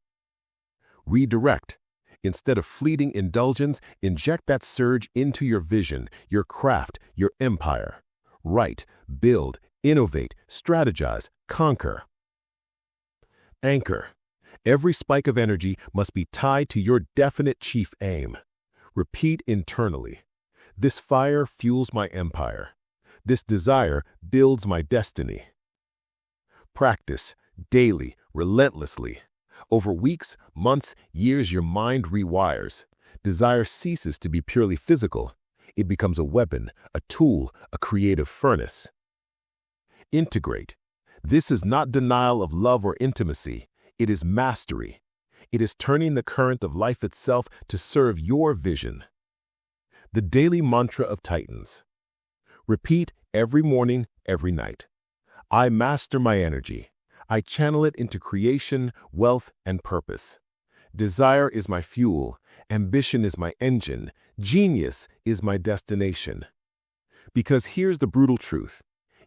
Redirect. Instead of fleeting indulgence, inject that surge into your vision, your craft, your empire. Write, build, innovate, strategize, conquer. Anchor. Every spike of energy must be tied to your definite chief aim. Repeat internally. This fire fuels my empire. This desire builds my destiny. Practice daily, relentlessly. Over weeks, months, years, your mind rewires. Desire ceases to be purely physical. It becomes a weapon, a tool, a creative furnace. Integrate. This is not denial of love or intimacy. It is mastery. It is turning the current of life itself to serve your vision. The daily mantra of Titans. Repeat every morning, every night. I master my energy. I channel it into creation, wealth, and purpose. Desire is my fuel. Ambition is my engine. Genius is my destination. Because here's the brutal truth.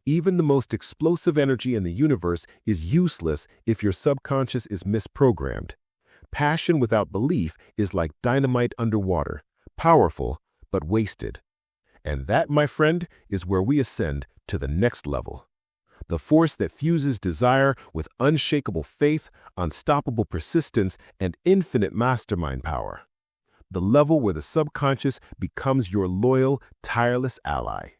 Even the most explosive energy in the universe is useless if your subconscious is misprogrammed. Passion without belief is like dynamite underwater, powerful but wasted. And that, my friend, is where we ascend to the next level. The force that fuses desire with unshakable faith, unstoppable persistence, and infinite mastermind power. The level where the subconscious becomes your loyal, tireless ally.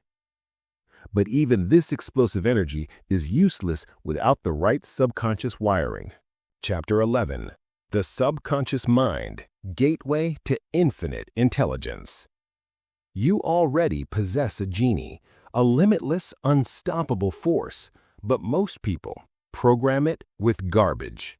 But even this explosive energy is useless without the right subconscious wiring. Chapter 11. The Subconscious Mind, Gateway to Infinite Intelligence. You already possess a genie, a limitless, unstoppable force, but most people program it with garbage.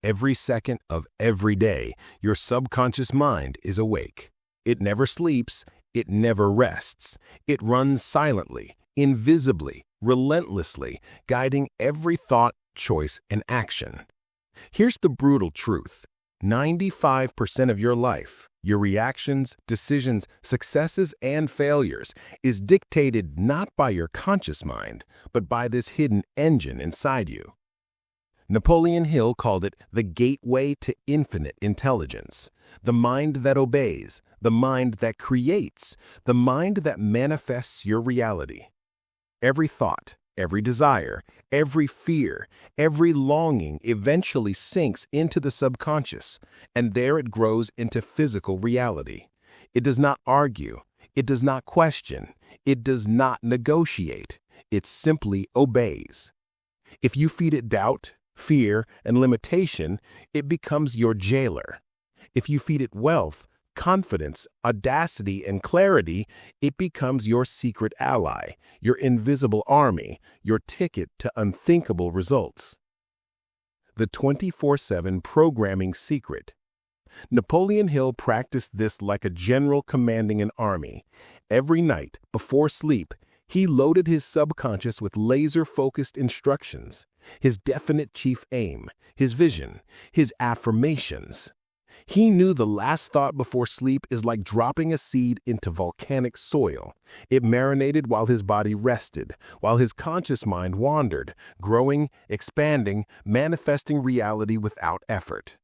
Every second of every day, your subconscious mind is awake. It never sleeps, it never rests. It runs silently, invisibly, relentlessly, guiding every thought, choice, and action. Here's the brutal truth. 95% of your life, your reactions, decisions, successes, and failures, is dictated not by your conscious mind, but by this hidden engine inside you. Napoleon Hill called it the gateway to infinite intelligence, the mind that obeys, the mind that creates, the mind that manifests your reality. Every thought, every desire, every fear, every longing eventually sinks into the subconscious, and there it grows into physical reality. It does not argue, it does not question, it does not negotiate, it simply obeys. If you feed it doubt, fear, and limitation, it becomes your jailer. If you feed it wealth, confidence, audacity, and clarity, it becomes your secret ally, your invisible army, your ticket to unthinkable results. The 24/7 programming secret. Napoleon Hill practiced this like a general commanding an army. Every night, before sleep, he loaded his subconscious with laser-focused instructions, his definite chief aim, his vision, his affirmations. He knew the last thought before sleep is like dropping a seed into volcanic soil. It marinated while his body rested, while his conscious mind wandered, growing, expanding, manifesting reality without effort.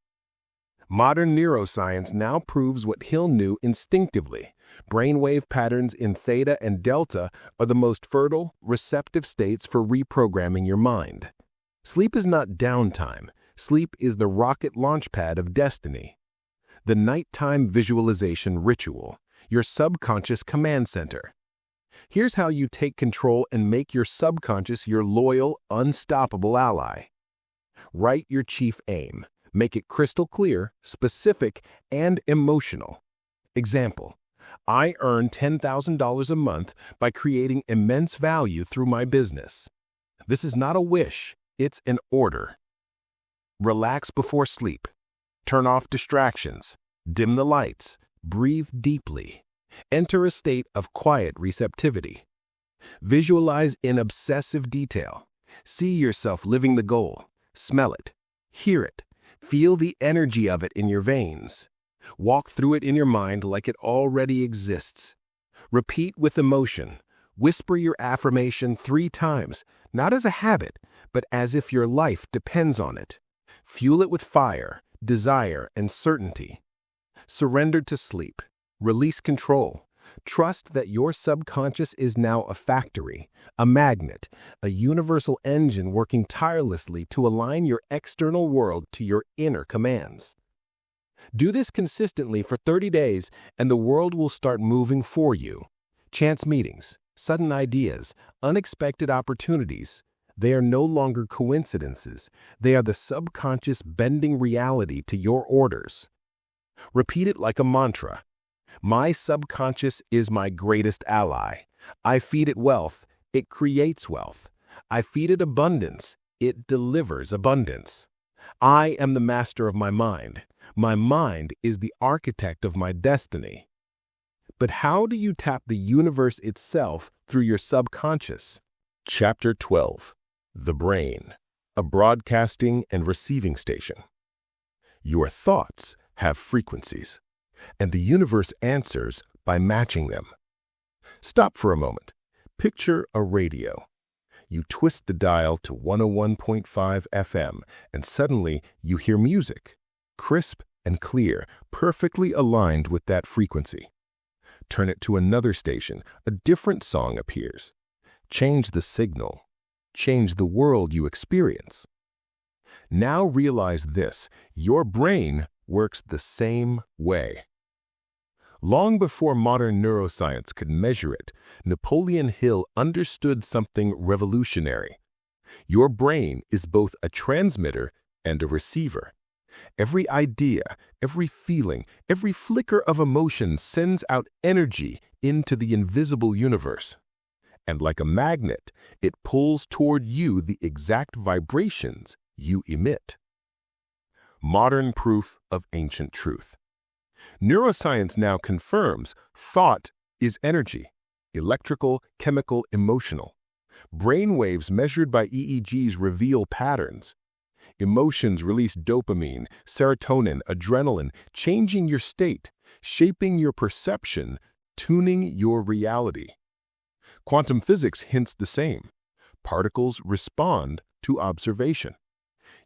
Modern neuroscience now proves what Hill knew instinctively. Brainwave patterns in theta and delta are the most fertile, receptive states for reprogramming your mind. Sleep is not downtime. Sleep is the rocket launchpad of destiny. The nighttime visualization ritual, your subconscious command center. Here's how you take control and make your subconscious your loyal, unstoppable ally. Write your chief aim. Make it crystal clear, specific, and emotional. Example: I earn $10,000 a month by creating immense value through my business. This is not a wish, it's an order. Relax before sleep. Turn off distractions. Dim the lights. Breathe deeply. Enter a state of quiet receptivity. Visualize in obsessive detail. See yourself living the goal. Smell it. Hear it. Feel the energy of it in your veins. Walk through it in your mind like it already exists. Repeat with emotion. Whisper your affirmation 3 times, not as a habit, but as if your life depends on it. Fuel it with fire, desire, and certainty. Surrender to sleep. Release control. Trust that your subconscious is now a factory, a magnet, a universal engine working tirelessly to align your external world to your inner commands. Do this consistently for 30 days, and the world will start moving for you. Chance meetings, sudden ideas, unexpected opportunities. They are no longer coincidences. They are the subconscious bending reality to your orders. Repeat it like a mantra. My subconscious is my greatest ally. I feed it wealth, it creates wealth. I feed it abundance, it delivers abundance. I am the master of my mind. My mind is the architect of my destiny. But how do you tap the universe itself through your subconscious? Chapter 12. The Brain, a broadcasting and receiving station. Your thoughts have frequencies, and the universe answers by matching them. Stop for a moment. Picture a radio. You twist the dial to 101.5 FM, and suddenly you hear music, crisp and clear, perfectly aligned with that frequency. Turn it to another station, a different song appears. Change the signal. Change the world you experience. Now realize this: your brain works the same way. Long before modern neuroscience could measure it, Napoleon Hill understood something revolutionary. Your brain is both a transmitter and a receiver. Every idea, every feeling, every flicker of emotion sends out energy into the invisible universe. And like a magnet, it pulls toward you the exact vibrations you emit. Modern proof of ancient truth. Neuroscience now confirms thought is energy, electrical, chemical, emotional. Brain waves measured by EEGs reveal patterns. Emotions release dopamine, serotonin, adrenaline, changing your state, shaping your perception, tuning your reality. Quantum physics hints the same. Particles respond to observation.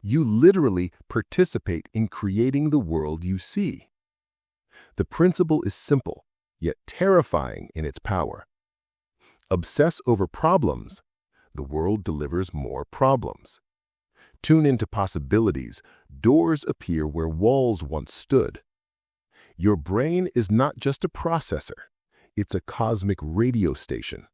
You literally participate in creating the world you see. The principle is simple, yet terrifying in its power. Obsess over problems, the world delivers more problems. Tune into possibilities, doors appear where walls once stood. Your brain is not just a processor, it's a cosmic radio station.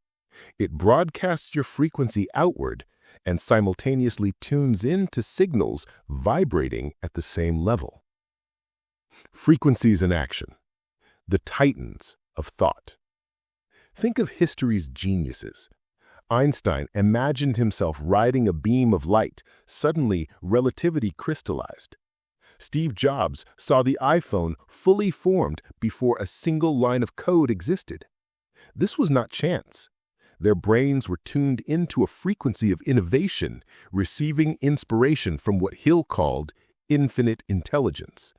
It broadcasts your frequency outward and simultaneously tunes in to signals vibrating at the same level. Frequencies in action, the titans of thought. Think of history's geniuses. Einstein imagined himself riding a beam of light. Suddenly, relativity crystallized. Steve Jobs saw the iPhone fully formed before a single line of code existed. This was not chance. Their brains were tuned into a frequency of innovation, receiving inspiration from what Hill called infinite intelligence.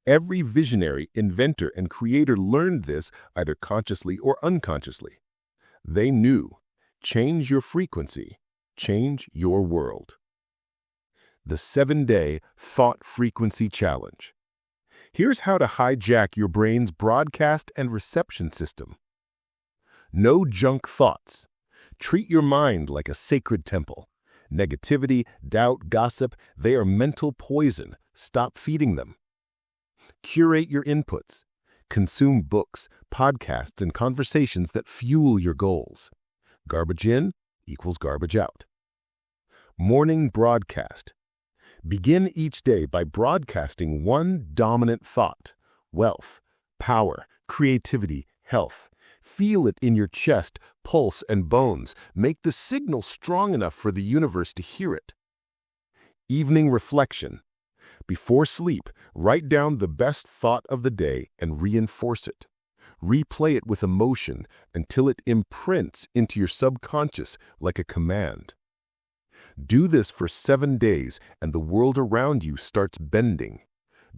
Every visionary, inventor, and creator learned this either consciously or unconsciously. They knew, change your frequency, change your world. The 7-Day Thought Frequency Challenge. Here's how to hijack your brain's broadcast and reception system. No junk thoughts. Treat your mind like a sacred temple. Negativity, doubt, gossip, they are mental poison. Stop feeding them. Curate your inputs. Consume books, podcasts, and conversations that fuel your goals. Garbage in equals garbage out. Morning broadcast. Begin each day by broadcasting one dominant thought: wealth, power, creativity, health. Feel it in your chest, pulse, and bones. Make the signal strong enough for the universe to hear it. Evening reflection. Before sleep, write down the best thought of the day and reinforce it. Replay it with emotion until it imprints into your subconscious like a command. Do this for 7 days and the world around you starts bending.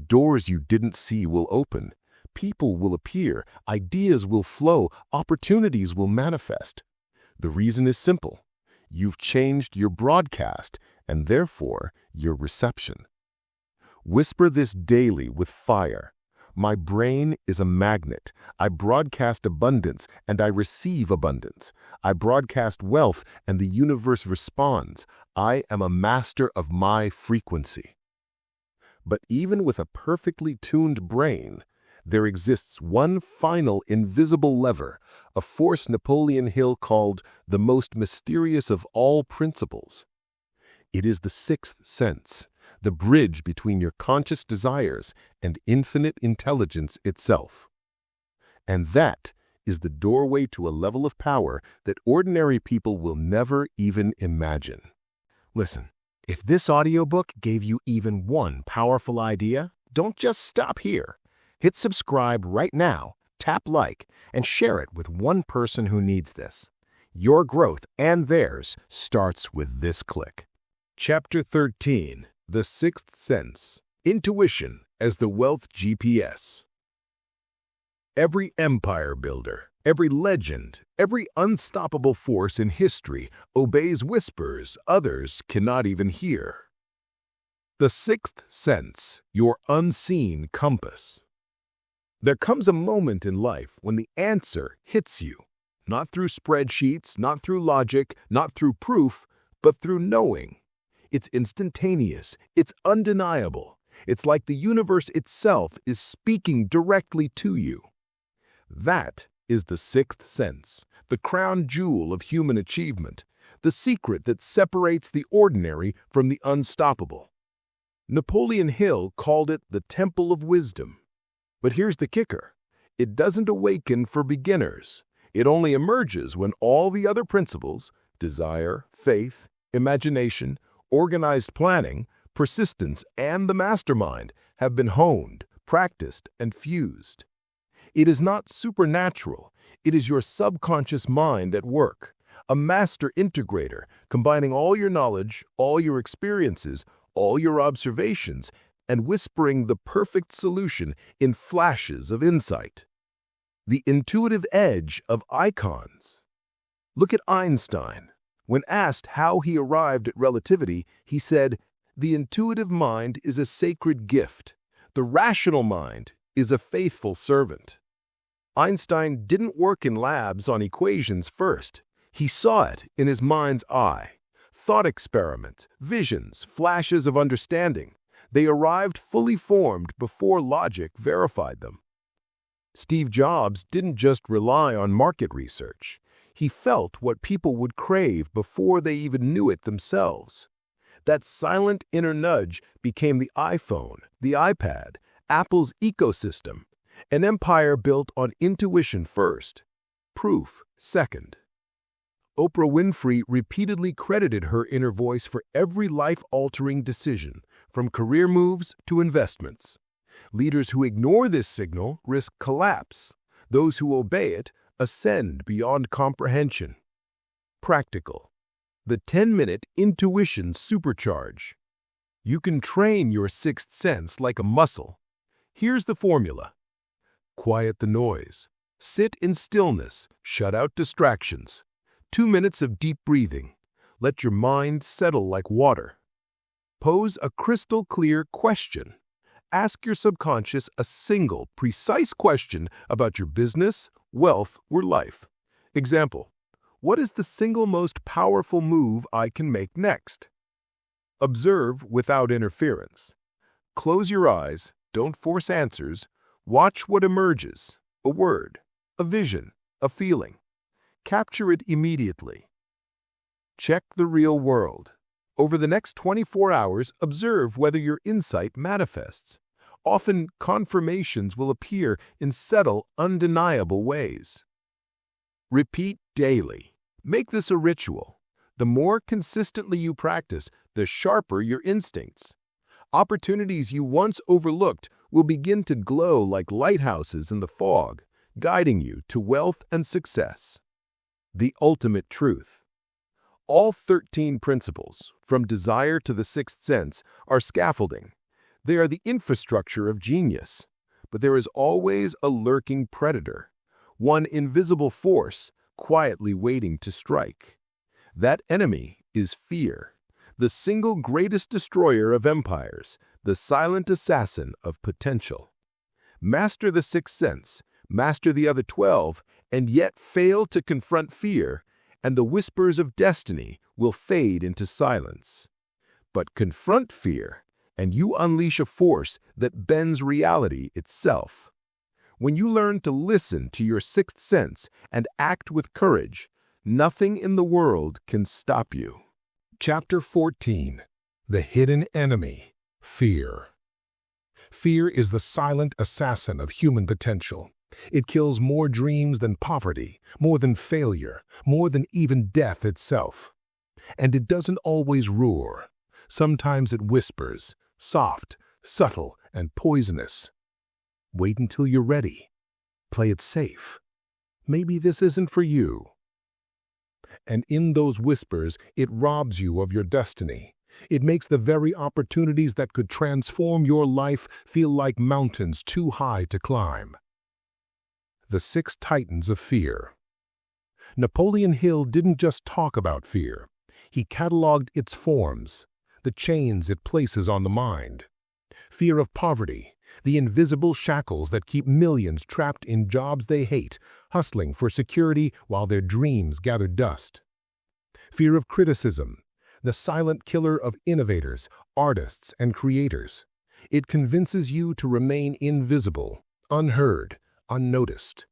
Doors you didn't see will open. People will appear, ideas will flow, opportunities will manifest. The reason is simple. You've changed your broadcast and therefore your reception. Whisper this daily with fire. My brain is a magnet. I broadcast abundance and I receive abundance. I broadcast wealth and the universe responds. I am a master of my frequency. But even with a perfectly tuned brain, there exists one final invisible lever, a force Napoleon Hill called the most mysterious of all principles. It is the sixth sense, the bridge between your conscious desires and infinite intelligence itself. And that is the doorway to a level of power that ordinary people will never even imagine. Listen, if this audiobook gave you even one powerful idea, don't just stop here. Hit subscribe right now, tap like, and share it with one person who needs this. Your growth and theirs starts with this click. Chapter 13. The Sixth Sense. Intuition as the Wealth GPS. Every empire builder, every legend, every unstoppable force in history obeys whispers others cannot even hear. The sixth sense, your unseen compass. There comes a moment in life when the answer hits you, not through spreadsheets, not through logic, not through proof, but through knowing. It's instantaneous, it's undeniable. It's like the universe itself is speaking directly to you. That is the sixth sense, the crown jewel of human achievement, the secret that separates the ordinary from the unstoppable. Napoleon Hill called it the Temple of Wisdom. But here's the kicker. It doesn't awaken for beginners. It only emerges when all the other principles, desire, faith, imagination, organized planning, persistence, and the mastermind, have been honed, practiced, and fused. It is not supernatural. It is your subconscious mind at work, a master integrator, combining all your knowledge, all your experiences, all your observations, and whispering the perfect solution in flashes of insight. The intuitive edge of icons. Look at Einstein. When asked how he arrived at relativity, he said, "The intuitive mind is a sacred gift. The rational mind is a faithful servant." Einstein didn't work in labs on equations first. He saw it in his mind's eye. Thought experiments, visions, flashes of understanding. They arrived fully formed before logic verified them. Steve Jobs didn't just rely on market research. He felt what people would crave before they even knew it themselves. That silent inner nudge became the iPhone, the iPad, Apple's ecosystem, an empire built on intuition first, proof second. Oprah Winfrey repeatedly credited her inner voice for every life-altering decision, from career moves to investments. Leaders who ignore this signal risk collapse. Those who obey it ascend beyond comprehension. Practical. The 10-minute intuition supercharge. You can train your sixth sense like a muscle. Here's the formula. Quiet the noise. Sit in stillness. Shut out distractions. 2 minutes of deep breathing. Let your mind settle like water. Pose a crystal-clear question. Ask your subconscious a single, precise question about your business, wealth, or life. Example, what is the single most powerful move I can make next? Observe without interference. Close your eyes, don't force answers. Watch what emerges, a word, a vision, a feeling. Capture it immediately. Check the real world. Over the next 24 hours, observe whether your insight manifests. Often, confirmations will appear in subtle, undeniable ways. Repeat daily. Make this a ritual. The more consistently you practice, the sharper your instincts. Opportunities you once overlooked will begin to glow like lighthouses in the fog, guiding you to wealth and success. The ultimate truth. All 13 principles, from desire to the sixth sense, are scaffolding. They are the infrastructure of genius. But there is always a lurking predator, one invisible force quietly waiting to strike. That enemy is fear, the single greatest destroyer of empires, the silent assassin of potential. Master the sixth sense, master the other 12, and yet fail to confront fear, and the whispers of destiny will fade into silence. But confront fear, and you unleash a force that bends reality itself. When you learn to listen to your sixth sense and act with courage, nothing in the world can stop you. Chapter 14. The Hidden Enemy, Fear. Fear is the silent assassin of human potential. It kills more dreams than poverty, more than failure, more than even death itself. And it doesn't always roar. Sometimes it whispers, soft, subtle, and poisonous. Wait until you're ready. Play it safe. Maybe this isn't for you. And in those whispers, it robs you of your destiny. It makes the very opportunities that could transform your life feel like mountains too high to climb. The 6 Titans of Fear. Napoleon Hill didn't just talk about fear. He cataloged its forms, the chains it places on the mind. Fear of poverty, the invisible shackles that keep millions trapped in jobs they hate, hustling for security while their dreams gather dust. Fear of criticism, the silent killer of innovators, artists, and creators. It convinces you to remain invisible, unheard, unnoticed.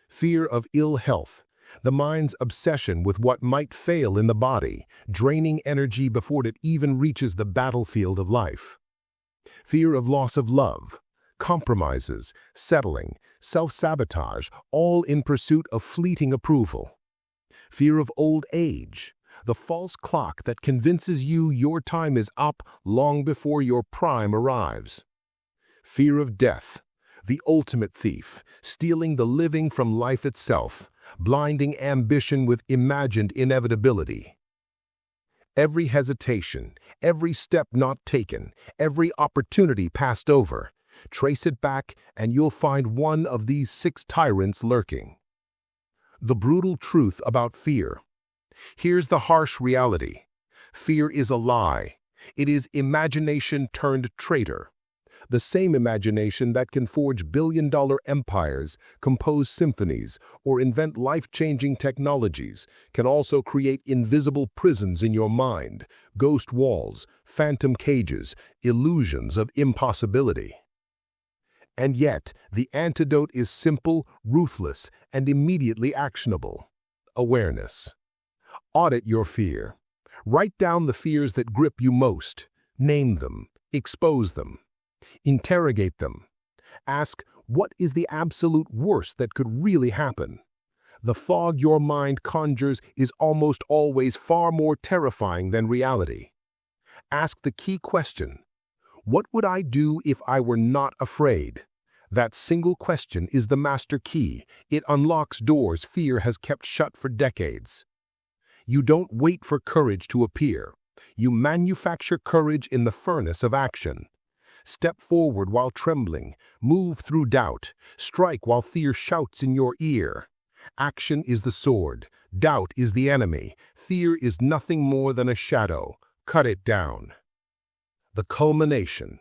Fear of ill health, the mind's obsession with what might fail in the body, draining energy before it even reaches the battlefield of life. Fear of loss of love, compromises, settling, self-sabotage, all in pursuit of fleeting approval. Fear of old age, the false clock that convinces you your time is up long before your prime arrives. Fear of death, the ultimate thief, stealing the living from life itself, blinding ambition with imagined inevitability. Every hesitation, every step not taken, every opportunity passed over. Trace it back and you'll find one of these 6 tyrants lurking. The brutal truth about fear. Here's the harsh reality. Fear is a lie. It is imagination turned traitor. The same imagination that can forge billion-dollar empires, compose symphonies, or invent life-changing technologies can also create invisible prisons in your mind, ghost walls, phantom cages, illusions of impossibility. And yet, the antidote is simple, ruthless, and immediately actionable. Awareness. Audit your fear. Write down the fears that grip you most. Name them. Expose them. Interrogate them. Ask, what is the absolute worst that could really happen? The fog your mind conjures is almost always far more terrifying than reality. Ask the key question, what would I do if I were not afraid? That single question is the master key. It unlocks doors fear has kept shut for decades. You don't wait for courage to appear. You manufacture courage in the furnace of action. Step forward while trembling, move through doubt, strike while fear shouts in your ear. Action is the sword, doubt is the enemy, fear is nothing more than a shadow. Cut it down. The culmination.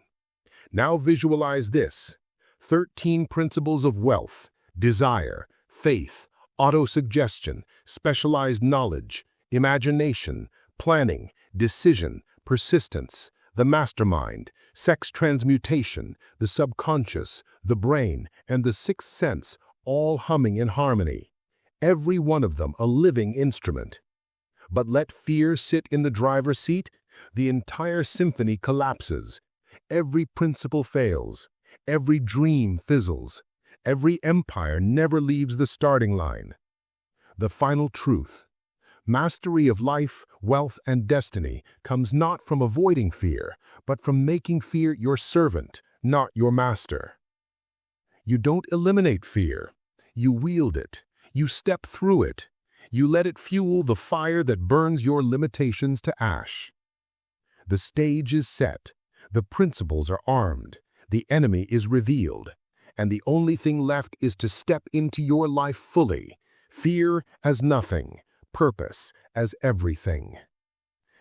Now visualize this. 13 principles of wealth, desire, faith, autosuggestion, specialized knowledge, imagination, planning, decision, persistence, the mastermind, sex transmutation, the subconscious, the brain, and the 6th sense, all humming in harmony. Every one of them a living instrument. But let fear sit in the driver's seat, the entire symphony collapses. Every principle fails. Every dream fizzles. Every empire never leaves the starting line. The final truth. Mastery of life, wealth, and destiny comes not from avoiding fear, but from making fear your servant, not your master. You don't eliminate fear. You wield it. You step through it. You let it fuel the fire that burns your limitations to ash. The stage is set. The principles are armed. The enemy is revealed. And the only thing left is to step into your life fully. Fear as nothing. Purpose as everything.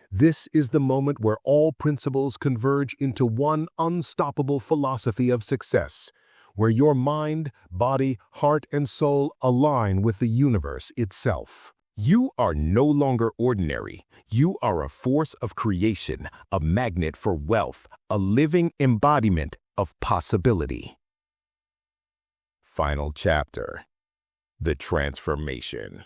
This is the moment where all principles converge into one unstoppable philosophy of success, where your mind, body, heart, and soul align with the universe itself. You are no longer ordinary. You are a force of creation, a magnet for wealth, a living embodiment of possibility. Final chapter. The transformation.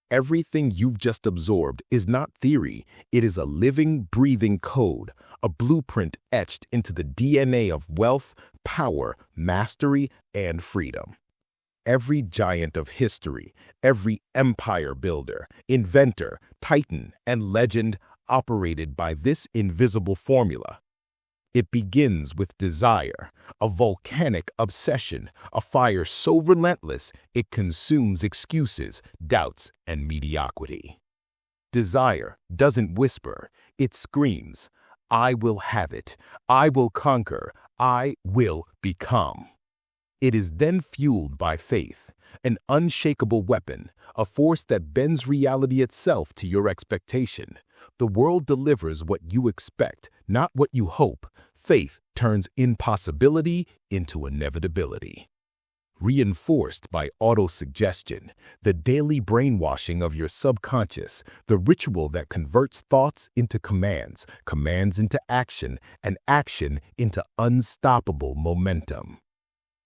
Everything you've just absorbed is not theory. It is a living, breathing code, a blueprint etched into the DNA of wealth, power, mastery, and freedom. Every giant of history, every empire builder, inventor, titan, and legend operated by this invisible formula. It begins with desire, a volcanic obsession, a fire so relentless it consumes excuses, doubts, and mediocrity. Desire doesn't whisper, it screams, I will have it, I will conquer, I will become. It is then fueled by faith, an unshakable weapon, a force that bends reality itself to your expectation. The world delivers what you expect, not what you hope. Faith turns impossibility into inevitability. Reinforced by autosuggestion, the daily brainwashing of your subconscious, the ritual that converts thoughts into commands, commands into action, and action into unstoppable momentum.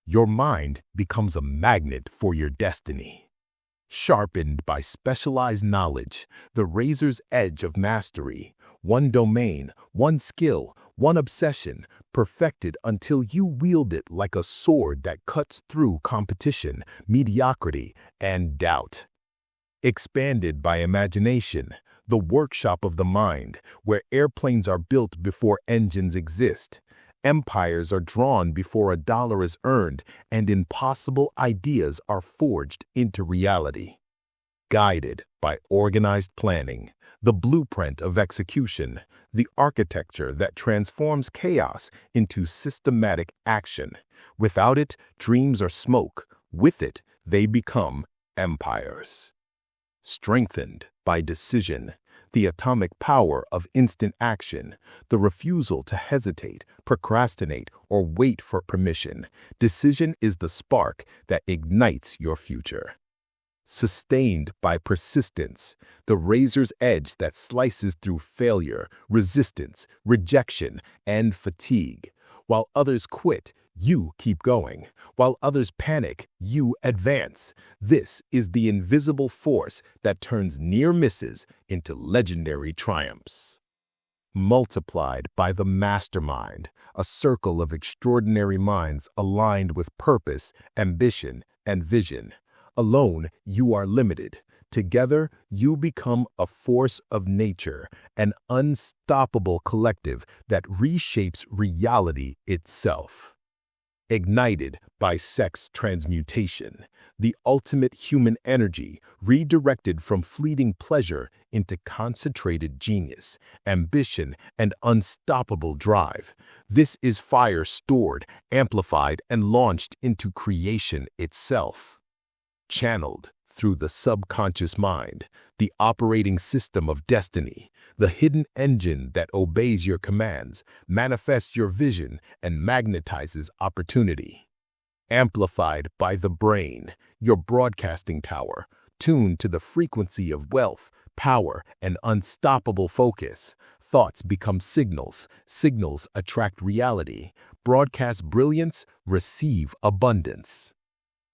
Your mind becomes a magnet for your destiny. Sharpened by specialized knowledge, the razor's edge of mastery, one domain, one skill, one obsession, perfected until you wield it like a sword that cuts through competition, mediocrity, and doubt. Expanded by imagination, the workshop of the mind, where airplanes are built before engines exist, empires are drawn before a dollar is earned, and impossible ideas are forged into reality. guided by organized planning, the blueprint of execution, the architecture that transforms chaos into systematic action. Without it, dreams are smoke. With it, they become empires. Strengthened by decision, the atomic power of instant action, the refusal to hesitate, procrastinate, or wait for permission. Decision is the spark that ignites your future. Sustained by persistence, the razor's edge that slices through failure, resistance, rejection, and fatigue. While others quit, you keep going. While others panic, you advance. This is the invisible force that turns near misses into legendary triumphs. Multiplied by the mastermind, a circle of extraordinary minds aligned with purpose, ambition, and vision. Alone, you are limited. Together, you become a force of nature, an unstoppable collective that reshapes reality itself. Ignited by sex transmutation, the ultimate human energy redirected from fleeting pleasure into concentrated genius, ambition, and unstoppable drive. This is fire stored, amplified, and launched into creation itself. Channeled through the subconscious mind, the operating system of destiny, the hidden engine that obeys your commands, manifests your vision, and magnetizes opportunity. Amplified by the brain, your broadcasting tower, tuned to the frequency of wealth, power, and unstoppable focus. Thoughts become signals, signals attract reality, broadcast brilliance, receive abundance.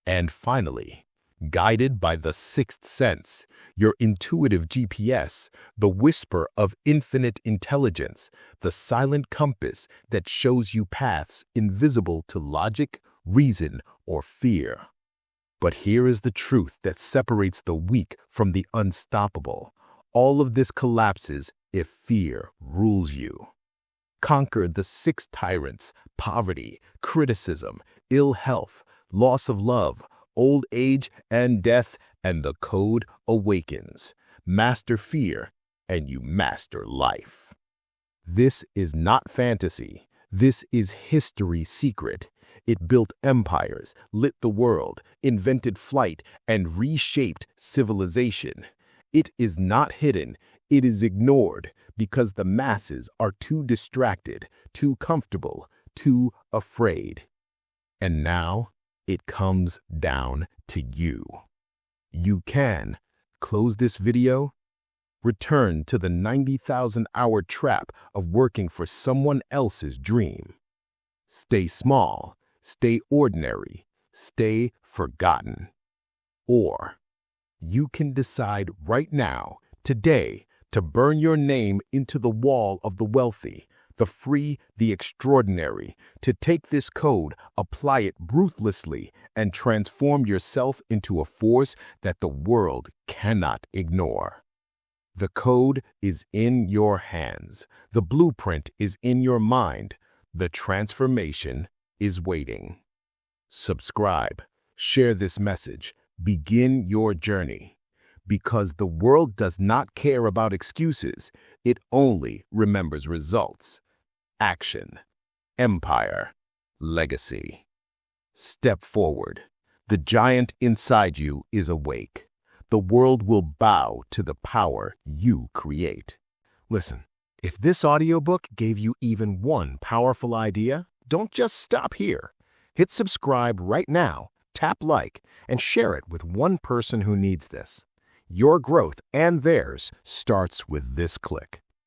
And finally, guided by the sixth sense, your intuitive GPS, the whisper of infinite intelligence, the silent compass that shows you paths invisible to logic, reason, or fear. But here is the truth that separates the weak from the unstoppable. All of this collapses if fear rules you. Conquer the six tyrants: poverty, criticism, ill health, loss of love, old age, and death, and the code awakens. Master fear, and you master life. This is not fantasy. This is history's secret. It built empires, lit the world, invented flight, and reshaped civilization. It is not hidden. It is ignored because the masses are too distracted, too comfortable, too afraid. And now, it comes down to you. You can close this video, return to the 90,000-hour trap of working for someone else's dream. Stay small, stay ordinary, stay forgotten. Or you can decide right now, today, to burn your name into the wall of the wealthy, the free, the extraordinary, to take this code, apply it ruthlessly, and transform yourself into a force that the world cannot ignore. The code is in your hands. The blueprint is in your mind. The transformation is waiting. Subscribe, share this message, begin your journey. Because the world does not care about excuses, it only remembers results. Action, empire, legacy. Step forward. The giant inside you is awake. The world will bow to the power you create. Listen, if this audiobook gave you even one powerful idea, don't just stop here. Hit subscribe right now, tap like, and share it with one person who needs this. Your growth and theirs starts with this click.